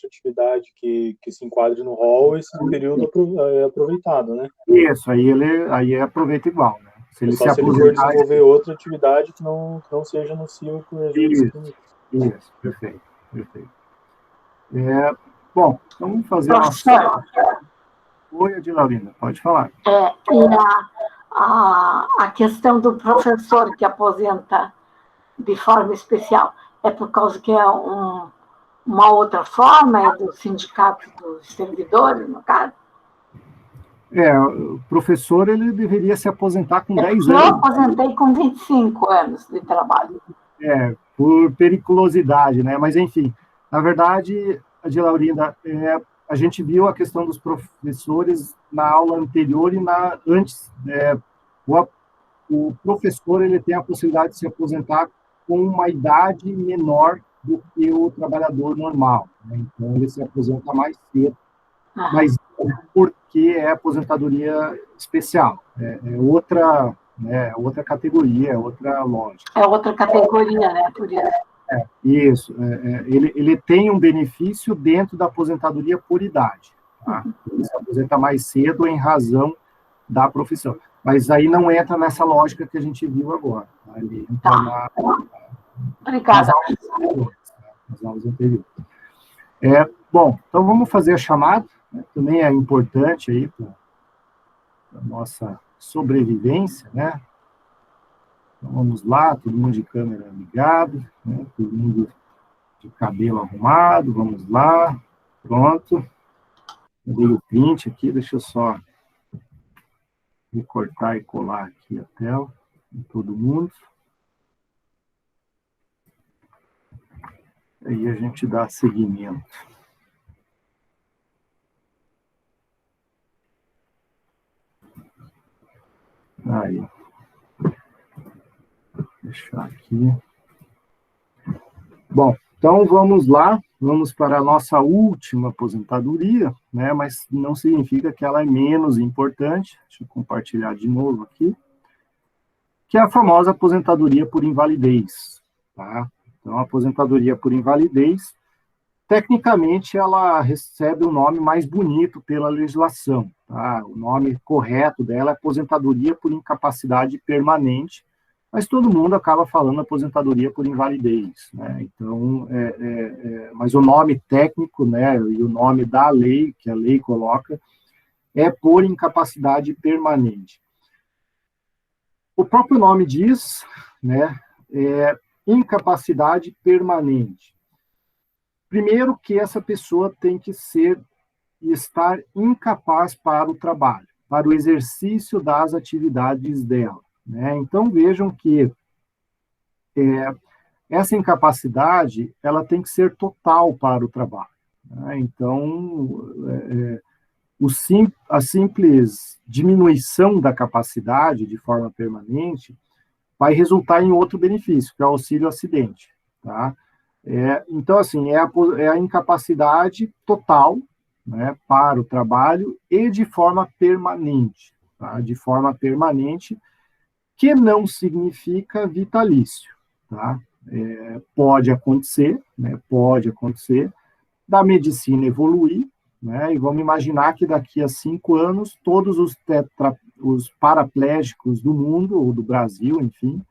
atividade que se enquadre no rol, esse período é aproveitado, né? Isso, aí aproveita igual, né? Se ele só se ele for desenvolver outra atividade que não seja nociva para os agentes químicos. Isso, perfeito. Bom, então vamos fazer Professor. Oi, Adilaurina, pode falar. E a questão do professor que aposenta de forma especial é por causa que é uma outra forma, é do sindicato dos servidores, no caso? O professor, ele deveria se aposentar com 10 anos. Eu aposentei com 25 anos de trabalho. Por periculosidade, né? Mas, enfim, na verdade, Adilaurina, a gente viu a questão dos professores na aula anterior e antes. O professor, ele tem a possibilidade de se aposentar com uma idade menor do que o trabalhador normal, né? Então, ele se aposenta mais cedo, mas porque é aposentadoria especial, outra, né, outra categoria, outra lógica. É outra categoria, né, por isso. Isso, ele tem um benefício dentro da aposentadoria por idade, tá? Ele se aposenta mais cedo em razão da profissão, mas aí não entra nessa lógica que a gente viu agora, tá? Ele entra Obrigada. nas aulas anteriores. Bom, então vamos fazer a chamada, né? Também é importante aí para a nossa sobrevivência, né? Então vamos lá, todo mundo de câmera ligado, né? Todo mundo de cabelo arrumado, vamos lá, pronto. Eu dei o print aqui, deixa eu só recortar e colar aqui a tela de todo mundo. Aí a gente dá seguimento. Aí. fechar aqui. Bom, então vamos lá, vamos para a nossa última aposentadoria, né, mas não significa que ela é menos importante. Deixa eu compartilhar de novo aqui. Que é a famosa aposentadoria por invalidez, tá? Então, a aposentadoria por invalidez, tecnicamente, ela recebe um nome mais bonito pela legislação, tá? O nome correto dela é aposentadoria por incapacidade permanente, mas todo mundo acaba falando aposentadoria por invalidez, né? Então, mas o nome técnico, né, e o nome da lei, que a lei coloca, é por incapacidade permanente. O próprio nome diz, né, incapacidade permanente. Primeiro que essa pessoa tem que estar incapaz para o trabalho, para o exercício das atividades dela, né? Então, vejam que essa incapacidade, ela tem que ser total para o trabalho, né? Então, a simples diminuição da capacidade de forma permanente vai resultar em outro benefício, que é o auxílio acidente, tá? Então, assim, é a incapacidade total, né, para o trabalho e de forma permanente, tá? De forma permanente, que não significa vitalício, tá? Pode acontecer, né, pode acontecer, da medicina evoluir, né, e vamos imaginar que daqui a 5 anos, todos os paraplégicos do mundo, ou do Brasil, enfim,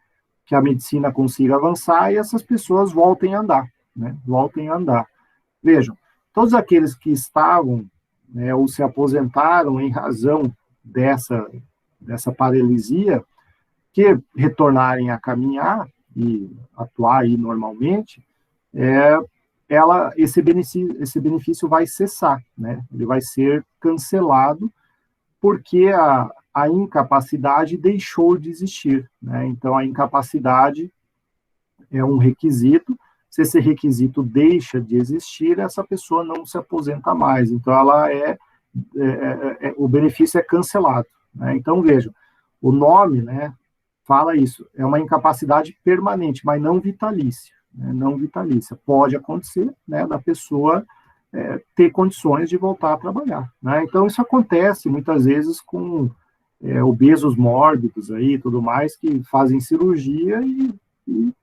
que a medicina consiga avançar e essas pessoas voltem a andar, né, voltem a andar. Vejam, todos aqueles que estavam, né, ou se aposentaram em razão dessa paralisia, que retornarem a caminhar e atuar aí normalmente, esse benefício vai cessar, né? Ele vai ser cancelado porque a incapacidade deixou de existir, né? Então, a incapacidade é um requisito. Se esse requisito deixa de existir, essa pessoa não se aposenta mais. Então, o benefício é cancelado, né? Então, vejam, o nome, né, fala isso, é uma incapacidade permanente, mas não vitalícia. Não vitalícia. Pode acontecer, né, da pessoa ter condições de voltar a trabalhar, né? Então, isso acontece muitas vezes com obesos mórbidos aí, tudo mais, que fazem cirurgia e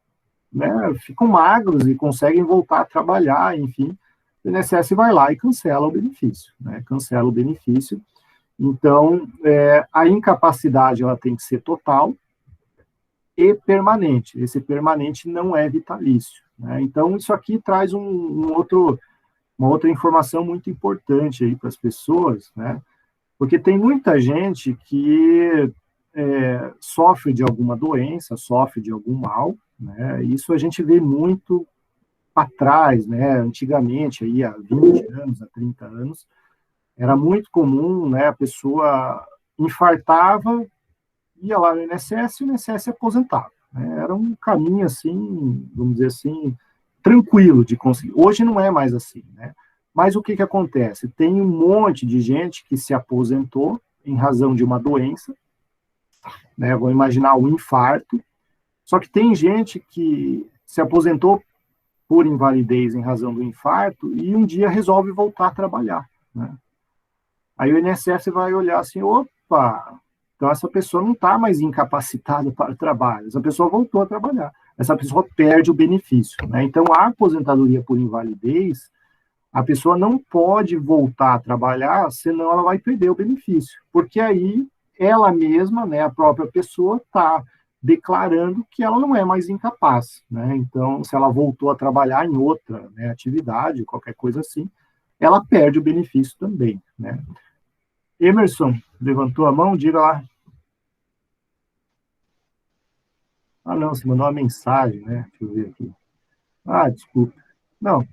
né, ficam magros e conseguem voltar a trabalhar, enfim, o INSS vai lá e cancela o benefício, né? Cancela o benefício. Então, a incapacidade, ela tem que ser total e permanente. Esse permanente não é vitalício, né? Então, isso aqui traz uma outra informação muito importante aí para as pessoas, né? Porque tem muita gente que sofre de alguma doença, sofre de algum mal, né? Isso a gente vê muito para trás, né? Antigamente, aí, há 20 anos, há 30 anos, era muito comum, né? A pessoa infartava, ia lá no INSS e o INSS aposentava, né? Era um caminho, assim, vamos dizer assim, tranquilo de conseguir. Hoje não é mais assim, né? Mas o que acontece? Tem um monte de gente que se aposentou em razão de uma doença, né? Vou imaginar um infarto, só que tem gente que se aposentou por invalidez em razão do infarto e um dia resolve voltar a trabalhar, né? Aí o INSS vai olhar assim, opa, então essa pessoa não está mais incapacitada para o trabalho, essa pessoa voltou a trabalhar, essa pessoa perde o benefício, né? Então, a aposentadoria por invalidez, a pessoa não pode voltar a trabalhar, senão ela vai perder o benefício, porque aí ela mesma, né, a própria pessoa, está declarando que ela não é mais incapaz, né? Então, se ela voltou a trabalhar em outra, né, atividade, qualquer coisa assim, ela perde o benefício também, né? Emerson, levantou a mão, diga lá. Ah, não, você mandou uma mensagem, né? Deixa eu ver aqui. Ah, desculpa. Não,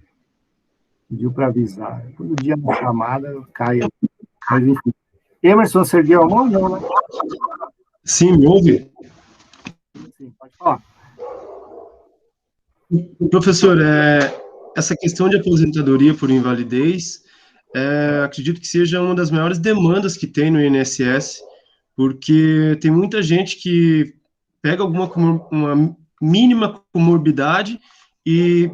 pediu para avisar. Todo dia na chamada cai. Mas, enfim. Emerson, você ergueu a mão ou não, né? Sim, me ouve? Sim, pode falar. Professor, essa questão de aposentadoria por invalidez, acredito que seja uma das maiores demandas que tem no INSS, porque tem muita gente que pega uma mínima comorbidade e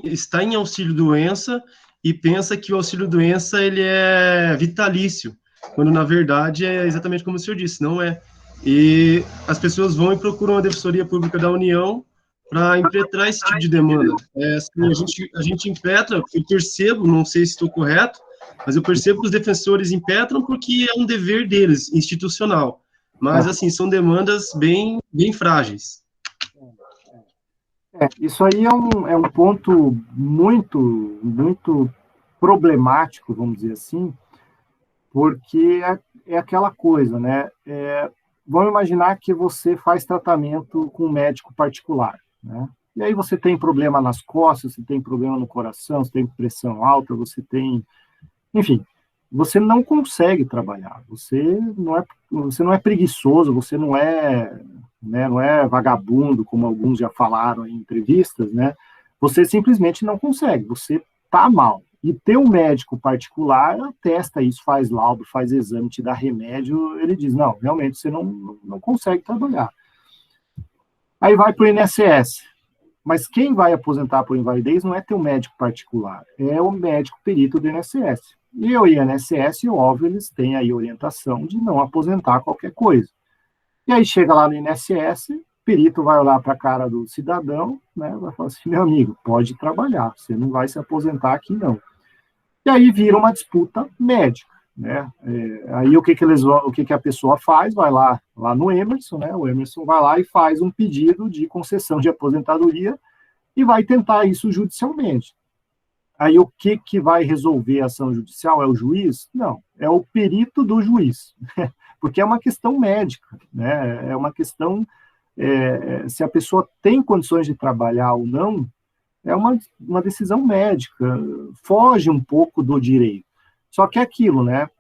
está em auxílio-doença e pensa que o auxílio-doença ele é vitalício, quando na verdade é exatamente como o senhor disse, não é. E as pessoas vão e procuram a Defensoria Pública da União para impetrar esse tipo de demanda. Assim, a gente impetra, eu percebo, não sei se estou correto, mas eu percebo que os defensores impetram porque é um dever deles, institucional. Mas, assim, são demandas bem frágeis. Isso aí é um ponto muito problemático, vamos dizer assim, porque é aquela coisa, né? Vamos imaginar que você faz tratamento com um médico particular, né? E aí você tem problema nas costas, você tem problema no coração, você tem pressão alta, você tem... Enfim, você não consegue trabalhar, você não é preguiçoso, você não é, né, não é vagabundo, como alguns já falaram em entrevistas, né? Você simplesmente não consegue, você tá mal. E ter um médico particular atesta isso, faz laudo, faz exame, te dá remédio, ele diz, não, realmente você não consegue trabalhar. Aí vai para o INSS. Mas quem vai aposentar por invalidez não é teu médico particular, é o médico perito do INSS. E o INSS, óbvio, eles têm aí orientação de não aposentar qualquer coisa. E aí chega lá no INSS, o perito vai olhar para a cara do cidadão, né, vai falar assim, meu amigo, pode trabalhar, você não vai se aposentar aqui não. E aí vira uma disputa médica, né? Aí o que a pessoa faz? Vai lá no Emerson, né? O Emerson vai lá e faz um pedido de concessão de aposentadoria e vai tentar isso judicialmente. Aí o que vai resolver a ação judicial? É o juiz? Não, é o perito do juiz, porque é uma questão médica, né? É uma questão se a pessoa tem condições de trabalhar ou não, é uma decisão médica, foge um pouco do direito. Só que é aquilo, né?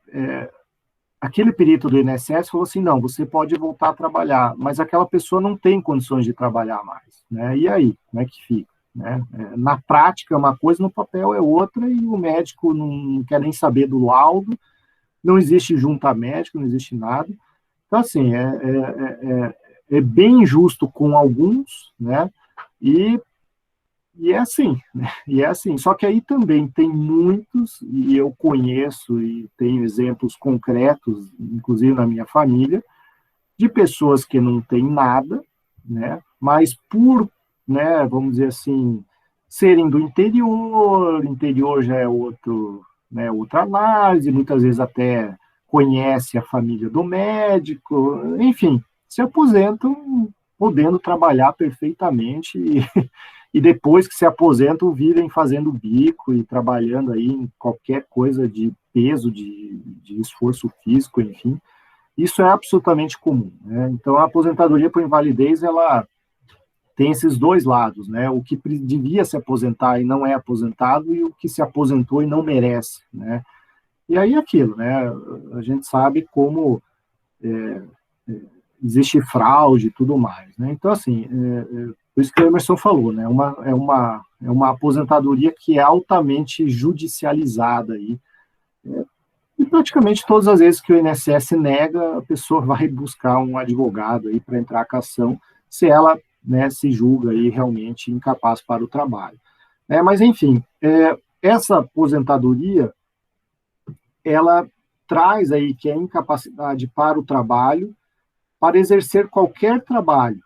Aquele perito do INSS falou assim, não, você pode voltar a trabalhar, mas aquela pessoa não tem condições de trabalhar mais, né? E aí, como é que fica? Né? Na prática é uma coisa, no papel é outra, e o médico não quer nem saber do laudo, não existe junta médica, não existe nada. Então, assim, é bem injusto com alguns, né? E é assim, né? E é assim. Só que aí também tem muitos, e eu conheço e tenho exemplos concretos, inclusive na minha família, de pessoas que não têm nada, né? Mas por, né, vamos dizer assim, serem do interior já é né, outra análise, muitas vezes até conhece a família do médico, enfim, se aposentam podendo trabalhar perfeitamente e depois que se aposentam vivem fazendo bico e trabalhando aí em qualquer coisa de peso, de esforço físico, enfim. Isso é absolutamente comum, né? Então, a aposentadoria por invalidez, ela tem esses dois lados, né? O que devia se aposentar e não é aposentado, e o que se aposentou e não merece, né? E aí aquilo, né? A gente sabe como existe fraude e tudo mais, né? Então, assim, por isso que o Emerson falou, né? É uma aposentadoria que é altamente judicializada aí. E praticamente todas as vezes que o INSS nega, a pessoa vai buscar um advogado aí para entrar com a ação, se ela, né, se julga aí realmente incapaz para o trabalho. Mas, enfim, essa aposentadoria, ela traz aí que é incapacidade para o trabalho, para exercer qualquer trabalho,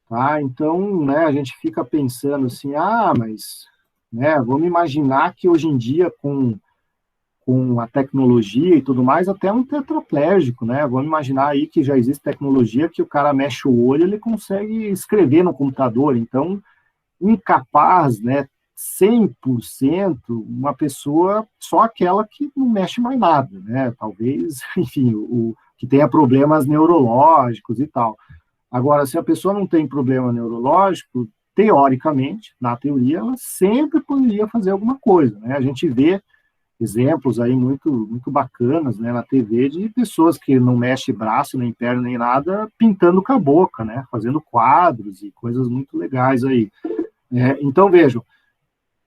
tá? Então, né, a gente fica pensando assim, mas, né, vamos imaginar que hoje em dia, com a tecnologia e tudo mais, até um tetraplégico, né? Vamos imaginar aí que já existe tecnologia que o cara mexe o olho, ele consegue escrever no computador. Então, incapaz, né, 100%, uma pessoa, só aquela que não mexe mais nada, né? Talvez, enfim, o que tenha problemas neurológicos e tal. Agora, se a pessoa não tem problema neurológico, teoricamente, na teoria, ela sempre poderia fazer alguma coisa, né? A gente vê exemplos aí muito bacanas, né, na TV, de pessoas que não mexem braço, nem perna, nem nada, pintando com a boca, né, fazendo quadros e coisas muito legais aí. Então, vejam,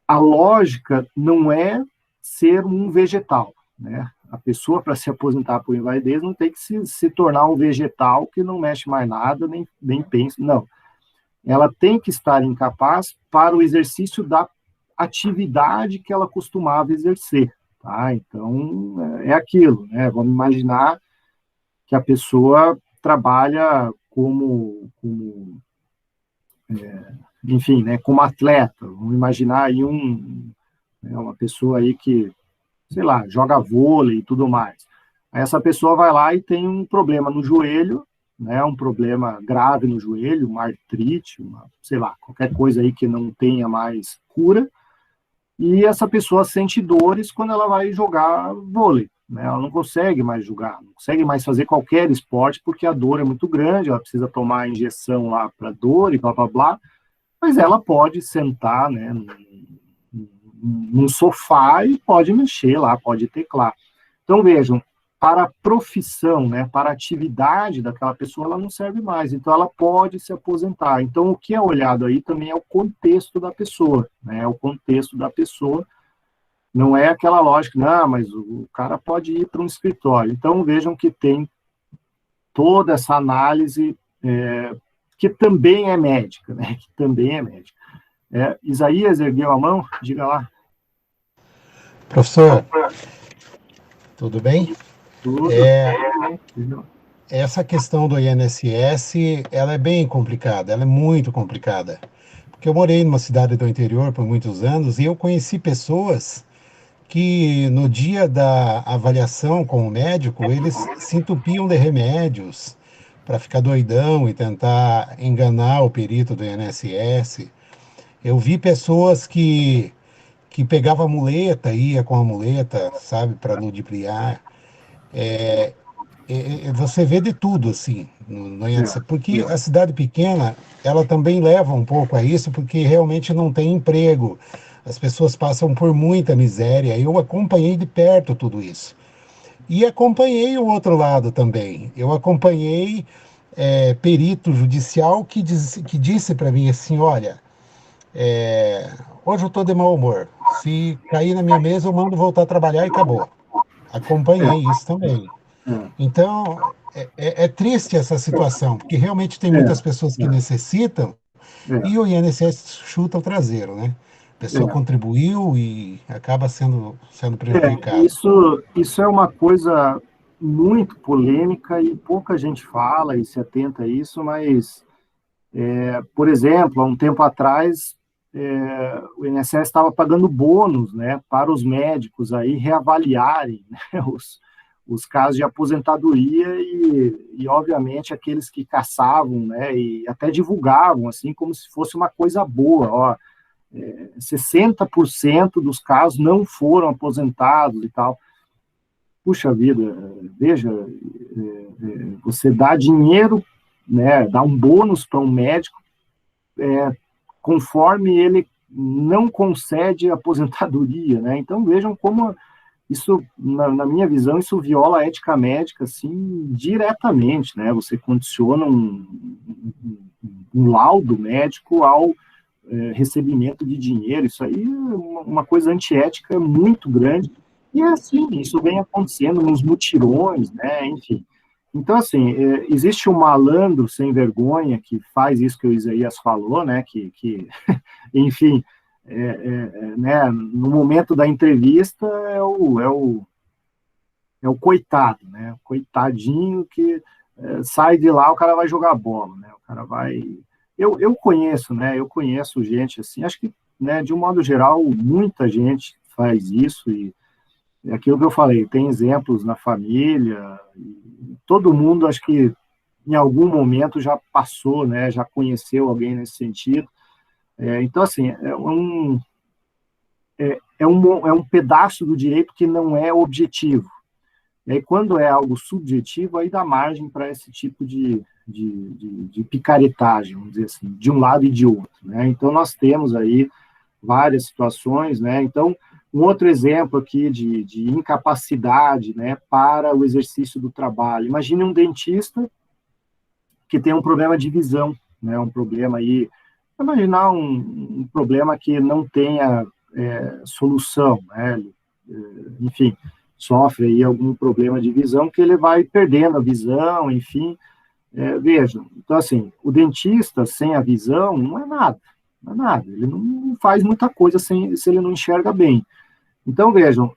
a lógica não é ser um vegetal, né? A pessoa, para se aposentar por invalidez, não tem que se tornar um vegetal que não mexe mais nada, nem pensa, não. ela tem que estar incapaz para o exercício da atividade que ela costumava exercer, tá? Então, é aquilo, né? Vamos imaginar que a pessoa trabalha enfim, né, como atleta. Vamos imaginar aí uma pessoa aí que, sei lá, joga vôlei e tudo mais. Aí essa pessoa vai lá e tem um problema no joelho, né, um problema grave no joelho, uma artrite, sei lá, qualquer coisa aí que não tenha mais cura, e essa pessoa sente dores quando ela vai jogar vôlei, né? Ela não consegue mais jogar, não consegue mais fazer qualquer esporte porque a dor é muito grande, ela precisa tomar a injeção lá para dor e blá, blá, blá, mas ela pode sentar, né, num sofá e pode mexer lá, pode teclar. Então, vejam, para a profissão, né, para a atividade daquela pessoa, ela não serve mais, então ela pode se aposentar. Então, o que é olhado aí também é o contexto da pessoa, né, o contexto da pessoa, não é aquela lógica, não, mas o cara pode ir para um escritório. Então, vejam que tem toda essa análise, que também é médica, né, que também é médica. Isaías ergueu a mão, diga lá. Professor, tudo bem? Tudo. Essa questão do INSS, ela é bem complicada, ela é muito complicada. Porque eu morei numa cidade do interior por muitos anos e eu conheci pessoas que no dia da avaliação com o médico, eles se entupiam de remédios para ficar doidão e tentar enganar o perito do INSS. Eu vi pessoas que pegavam a muleta, ia com a muleta, sabe, para ludibriar. Você vê de tudo, assim, no INSS, porque a cidade pequena, ela também leva um pouco a isso, porque realmente não tem emprego. As pessoas passam por muita miséria. Eu acompanhei de perto tudo isso. E acompanhei o outro lado também. Eu acompanhei perito judicial que disse para mim assim, olha, hoje eu estou de mau humor. Se cair na minha mesa, eu mando voltar a trabalhar e acabou. Acompanhei isso também. Então, é triste essa situação, porque realmente tem muitas pessoas que necessitam e o INSS chuta o traseiro, né? A pessoa contribuiu e acaba sendo prejudicada. Isso é uma coisa muito polêmica e pouca gente fala e se atenta a isso, mas, por exemplo, há um tempo atrás, o INSS estava pagando bônus, né, para os médicos aí reavaliarem, né, os casos de aposentadoria e, obviamente, aqueles que caçavam, né, e até divulgavam, assim, como se fosse uma coisa boa, ó, 60% dos casos não foram aposentados e tal. Puxa vida, veja, você dá dinheiro, né, dá um bônus para um médico, conforme ele não concede aposentadoria, né? Então vejam como isso, na minha visão, isso viola a ética médica, assim, diretamente, né? Você condiciona um laudo médico ao recebimento de dinheiro. Isso aí é uma coisa antiética muito grande, e é assim, isso vem acontecendo nos mutirões, né, enfim. Então, assim, existe um malandro sem vergonha que faz isso que o Isaías falou, né, que enfim, né, no momento da entrevista é o coitado, né, o coitadinho que sai de lá, o cara vai jogar bola, né, o cara vai... Eu conheço, né, eu conheço gente assim, acho que, né, de um modo geral, muita gente faz isso, e é aquilo que eu falei, tem exemplos na família, todo mundo, acho que em algum momento já passou, né, já conheceu alguém nesse sentido. Então, assim, é um pedaço do direito que não é objetivo. E aí, quando é algo subjetivo, aí dá margem para esse tipo de picaretagem, vamos dizer assim, de um lado e de outro, né? Então, nós temos aí várias situações, né? Então, um outro exemplo aqui de incapacidade, né, para o exercício do trabalho. Imagine um dentista que tem um problema de visão, né, um problema aí, imaginar um problema que não tenha solução, né, enfim, sofre aí algum problema de visão que ele vai perdendo a visão, enfim, Vejam, então assim, o dentista sem a visão não é nada, ele não faz muita coisa se ele não enxerga bem. Então, vejam,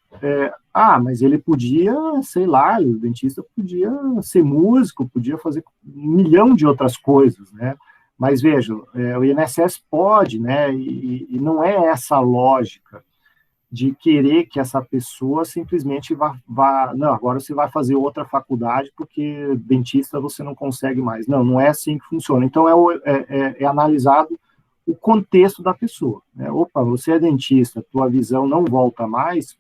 mas ele podia, sei lá, o dentista podia ser músico, podia fazer 1 milhão de outras coisas, né? Mas, vejam, o INSS pode, né? E não é essa a lógica de querer que essa pessoa simplesmente vá, não, agora você vai fazer outra faculdade porque dentista você não consegue mais. Não é assim que funciona. Então, é analisado o contexto da pessoa, né? Opa, você é dentista, tua visão não volta mais,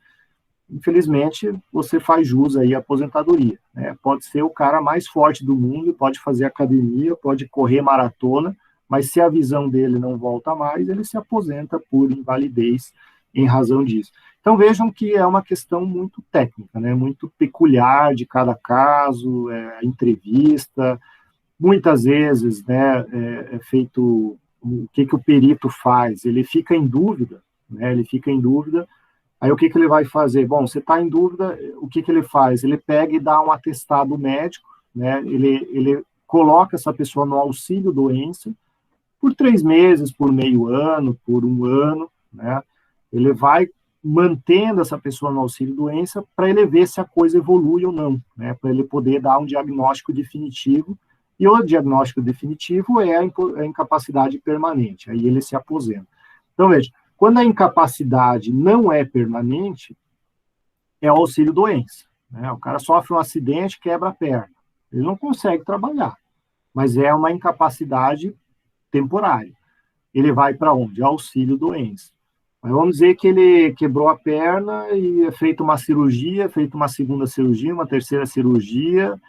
infelizmente, você faz jus aí à aposentadoria, né? Pode ser o cara mais forte do mundo, pode fazer academia, pode correr maratona, mas se a visão dele não volta mais, ele se aposenta por invalidez em razão disso. Então, vejam que é uma questão muito técnica, né? Muito peculiar de cada caso, entrevista, muitas vezes, né, é feito o que o perito faz, ele fica em dúvida, né, aí o que ele vai fazer? Bom, você está em dúvida, o que ele faz? Ele pega e dá um atestado médico, né, ele coloca essa pessoa no auxílio-doença por 3 meses, por meio ano, por 1 ano, né, ele vai mantendo essa pessoa no auxílio-doença para ele ver se a coisa evolui ou não, né, para ele poder dar um diagnóstico definitivo. E o diagnóstico definitivo é a incapacidade permanente, aí ele se aposenta. Então, veja, quando a incapacidade não é permanente, é o auxílio-doença, né? O cara sofre um acidente, quebra a perna, ele não consegue trabalhar, mas é uma incapacidade temporária. Ele vai para onde? Auxílio-doença. Mas vamos dizer que ele quebrou a perna e é feita uma cirurgia, feita uma segunda cirurgia, uma terceira cirurgia,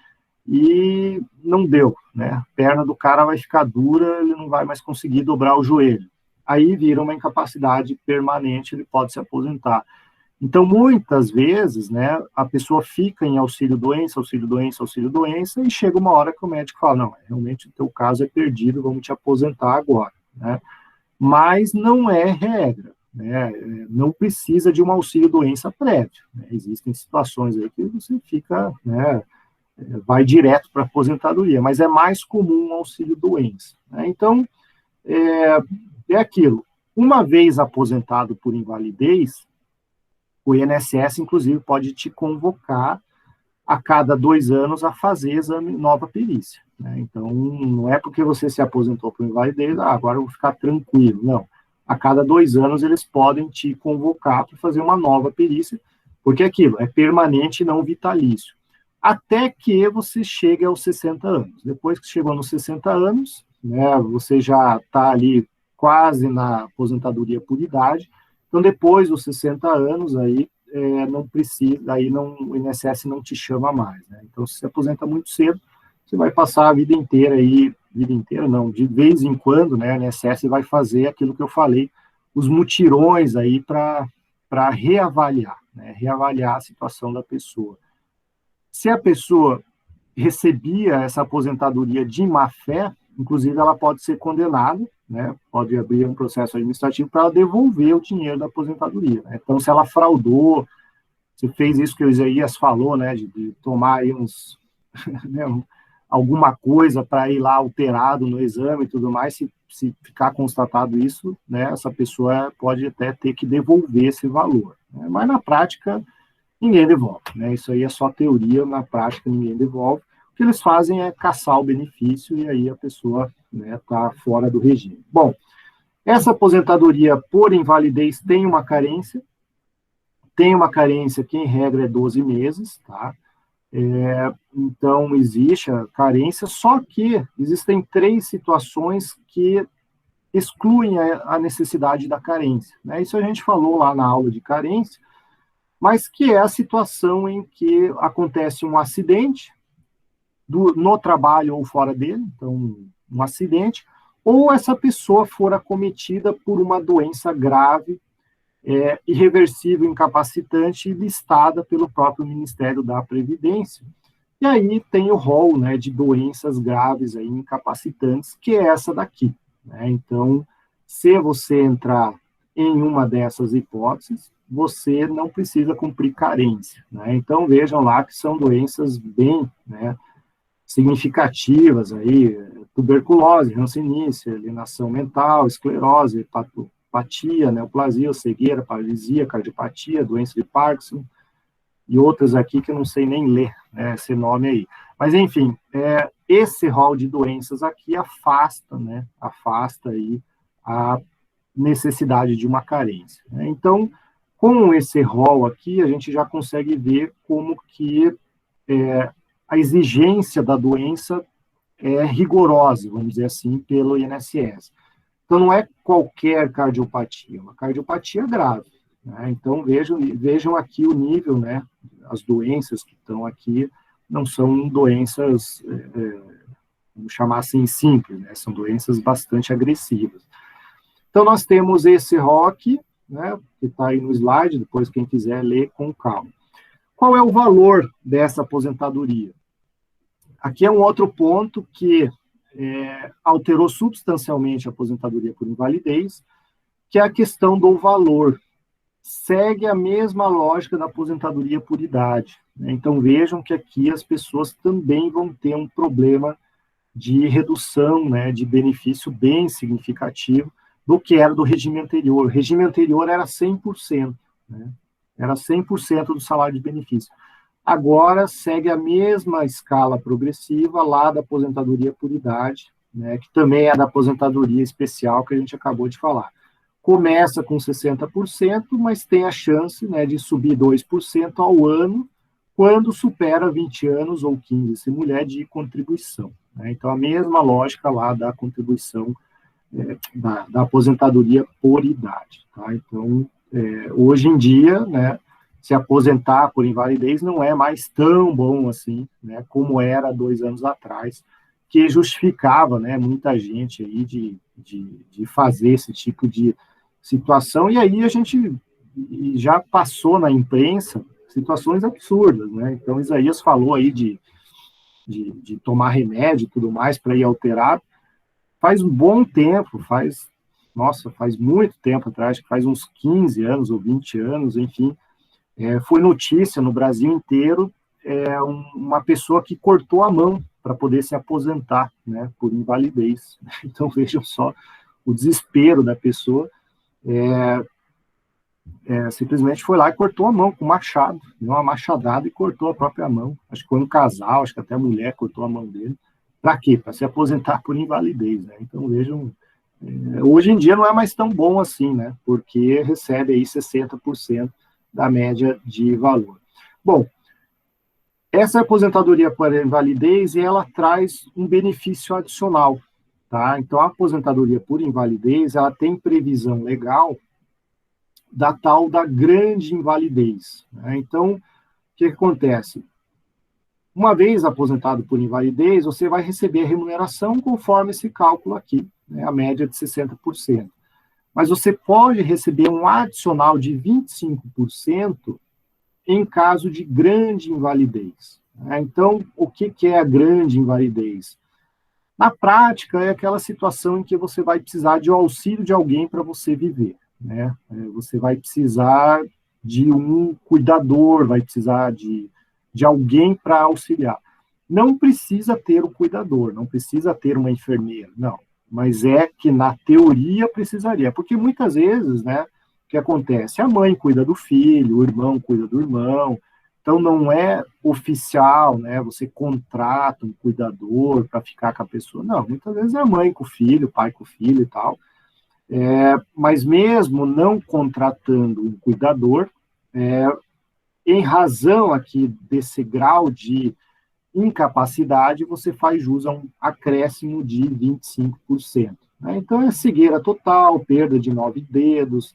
e não deu, né? A perna do cara vai ficar dura, ele não vai mais conseguir dobrar o joelho. Aí vira uma incapacidade permanente, ele pode se aposentar. Então, muitas vezes, né, a pessoa fica em auxílio-doença, e chega uma hora que o médico fala, não, realmente o teu caso é perdido, vamos te aposentar agora, né? Mas não é regra, né? Não precisa de um auxílio-doença prévio, né? Existem situações aí que você fica, né, vai direto para a aposentadoria, mas é mais comum um auxílio-doença, né? Então, é aquilo, uma vez aposentado por invalidez, o INSS, inclusive, pode te convocar a cada 2 anos a fazer exame nova perícia, né? Então, não é porque você se aposentou por invalidez, agora eu vou ficar tranquilo, não. A cada 2 anos eles podem te convocar para fazer uma nova perícia, porque aquilo é permanente e não vitalício. Até que você chegue aos 60 anos. Depois que chegou nos 60 anos, né, você já está ali quase na aposentadoria por idade, então depois dos 60 anos, aí não precisa, aí o INSS não te chama mais, né? Então, se você aposenta muito cedo, você vai passar a vida inteira aí, de vez em quando, né, o INSS vai fazer aquilo que eu falei, os mutirões aí para reavaliar, né, reavaliar a situação da pessoa. Se a pessoa recebia essa aposentadoria de má-fé, inclusive ela pode ser condenada, né? Pode abrir um processo administrativo para devolver o dinheiro da aposentadoria, né? Então, se ela fraudou, se fez isso que o Isaías falou, né, de tomar aí né, alguma coisa para ir lá alterado no exame e tudo mais, se ficar constatado isso, né, essa pessoa pode até ter que devolver esse valor, né? Mas na prática ninguém devolve, né? Isso aí é só teoria, na prática ninguém devolve. O que eles fazem é caçar o benefício e aí a pessoa, né, tá fora do regime. Bom, essa aposentadoria por invalidez tem uma carência que em regra é 12 meses, tá? Então existe a carência, só que existem 3 situações que excluem a necessidade da carência, né? Isso a gente falou lá na aula de carência, mas que é a situação em que acontece um acidente no trabalho ou fora dele, então um acidente, ou essa pessoa for acometida por uma doença grave, irreversível, incapacitante, listada pelo próprio Ministério da Previdência. E aí tem o rol, né, de doenças graves, aí, incapacitantes, que é essa daqui, né? Então, se você entrar em uma dessas hipóteses, você não precisa cumprir carência, né? Então, vejam lá que são doenças bem, né, significativas aí, tuberculose, hanseníase, alienação mental, esclerose, hepatopatia, neoplasia, cegueira, paralisia, cardiopatia, doença de Parkinson, e outras aqui que eu não sei nem ler, né, esse nome aí. Mas, enfim, esse rol de doenças aqui afasta, né, afasta aí a necessidade de uma carência, né? Então, com esse rol aqui, a gente já consegue ver como que a exigência da doença é rigorosa, vamos dizer assim, pelo INSS. Então, não é qualquer cardiopatia, é uma cardiopatia grave, né? Então, vejam aqui o nível, né? As doenças que estão aqui não são doenças, vamos chamar assim, simples, né? São doenças bastante agressivas. Então, nós temos esse ROC, né? Que está aí no slide, depois quem quiser ler com calma. Qual é o valor dessa aposentadoria? Aqui é um outro ponto que alterou substancialmente a aposentadoria por invalidez, que é a questão do valor. Segue a mesma lógica da aposentadoria por idade, né? Então, vejam que aqui as pessoas também vão ter um problema de redução, né, de benefício bem significativo do que era do regime anterior. O regime anterior era 100%, né? Era 100% do salário de benefício. Agora segue a mesma escala progressiva lá da aposentadoria por idade, né, que também é da aposentadoria especial que a gente acabou de falar. Começa com 60%, mas tem a chance, né, de subir 2% ao ano quando supera 20 anos ou 15, se mulher, de contribuição, né? Então, a mesma lógica lá da contribuição, da aposentadoria por idade, tá? Então, hoje em dia, né, se aposentar por invalidez não é mais tão bom assim, né, como era 2 anos atrás, que justificava, né, muita gente aí de fazer esse tipo de situação, e aí a gente já passou na imprensa situações absurdas, né? Então, Isaías falou aí de tomar remédio e tudo mais para ir alterar. Faz um bom tempo, faz muito tempo atrás, faz uns 15 anos ou 20 anos, enfim, foi notícia no Brasil inteiro, uma pessoa que cortou a mão para poder se aposentar, né, por invalidez. Então, vejam só o desespero da pessoa, simplesmente foi lá e cortou a mão com machado, deu uma machadada e cortou a própria mão. Acho que foi um casal, acho que até a mulher cortou a mão dele. Para quê? Para se aposentar por invalidez, né? Então, vejam, hoje em dia não é mais tão bom assim, né? Porque recebe aí 60% da média de valor. Bom, essa aposentadoria por invalidez, ela traz um benefício adicional, tá? Então, a aposentadoria por invalidez, ela tem previsão legal da tal da grande invalidez, né? Então, o que acontece? Uma vez aposentado por invalidez, você vai receber a remuneração conforme esse cálculo aqui, né, a média de 60%. Mas você pode receber um adicional de 25% em caso de grande invalidez, né? Então, o que é a grande invalidez? Na prática, é aquela situação em que você vai precisar de um auxílio de alguém para você viver, né? Você vai precisar de um cuidador, vai precisar de alguém para auxiliar. Não precisa ter um cuidador, não precisa ter uma enfermeira, não. Mas é que, na teoria, precisaria. Porque, muitas vezes, né, o que acontece? A mãe cuida do filho, o irmão cuida do irmão. Então, não é oficial, né, você contrata um cuidador para ficar com a pessoa. Não, muitas vezes é a mãe com o filho, o pai com o filho e tal. Mas mesmo não contratando um cuidador, em razão aqui desse grau de incapacidade, você faz jus a um acréscimo de 25%. Né? Então, é cegueira total, perda de 9 dedos,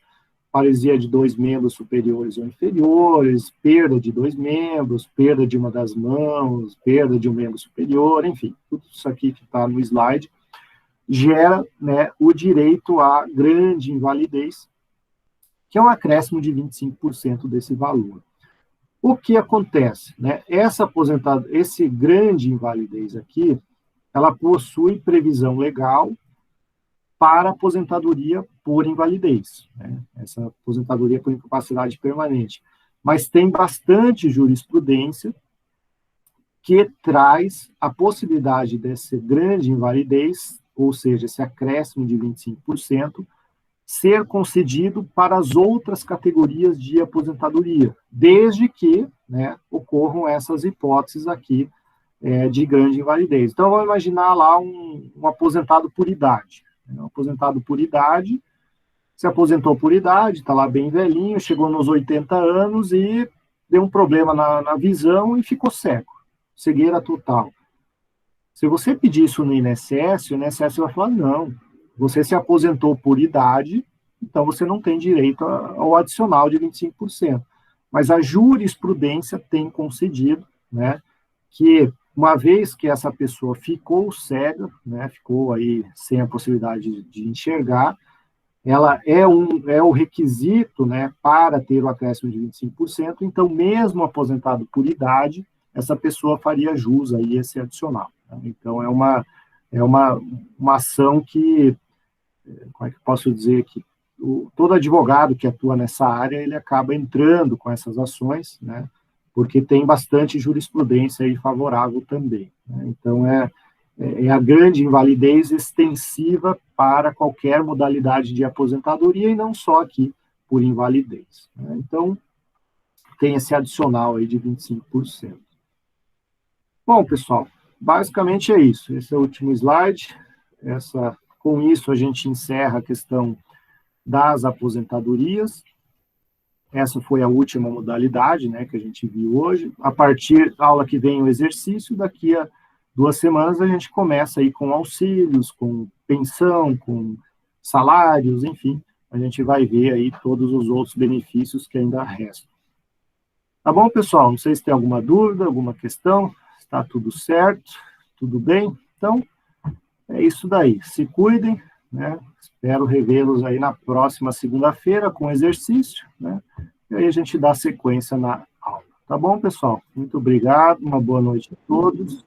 paralisia de 2 membros superiores ou inferiores, perda de 2 membros, perda de uma das mãos, perda de um membro superior, enfim, tudo isso aqui que está no slide, gera, né, o direito à grande invalidez, que é um acréscimo de 25% desse valor. O que acontece? Né? Esse grande invalidez aqui, ela possui previsão legal para aposentadoria por invalidez, né? Essa aposentadoria por incapacidade permanente. Mas tem bastante jurisprudência que traz a possibilidade dessa grande invalidez, ou seja, esse acréscimo de 25%, ser concedido para as outras categorias de aposentadoria, desde que, né, ocorram essas hipóteses aqui de grande invalidez. Então, vamos imaginar lá um aposentado por idade. Um aposentado por idade, se aposentou por idade, está lá bem velhinho, chegou nos 80 anos e deu um problema na visão e ficou cego, cegueira total. Se você pedir isso no INSS, o INSS vai falar, não, você se aposentou por idade, então você não tem direito ao adicional de 25%. Mas a jurisprudência tem concedido, né, que uma vez que essa pessoa ficou cega, né, ficou aí sem a possibilidade de enxergar, ela é o requisito, né, para ter o acréscimo de 25%, então mesmo aposentado por idade, essa pessoa faria jus aí esse adicional. Né? Então, é uma ação que, como é que eu posso dizer, que todo advogado que atua nessa área, ele acaba entrando com essas ações, né, porque tem bastante jurisprudência aí favorável também. Né? Então, é a grande invalidez extensiva para qualquer modalidade de aposentadoria e não só aqui por invalidez. Né? Então, tem esse adicional aí de 25%. Bom, pessoal, basicamente é isso. Esse é o último slide. Com isso, a gente encerra a questão das aposentadorias. Essa foi a última modalidade, né, que a gente viu hoje. A partir da aula que vem o exercício, daqui a 2 semanas a gente começa aí com auxílios, com pensão, com salários, enfim, a gente vai ver aí todos os outros benefícios que ainda restam. Tá bom, pessoal? Não sei se tem alguma dúvida, alguma questão, está tudo certo, tudo bem? Então, é isso daí. Se cuidem, né? Espero revê-los aí na próxima segunda-feira com exercício, né? E aí a gente dá sequência na aula. Tá bom, pessoal? Muito obrigado, uma boa noite a todos.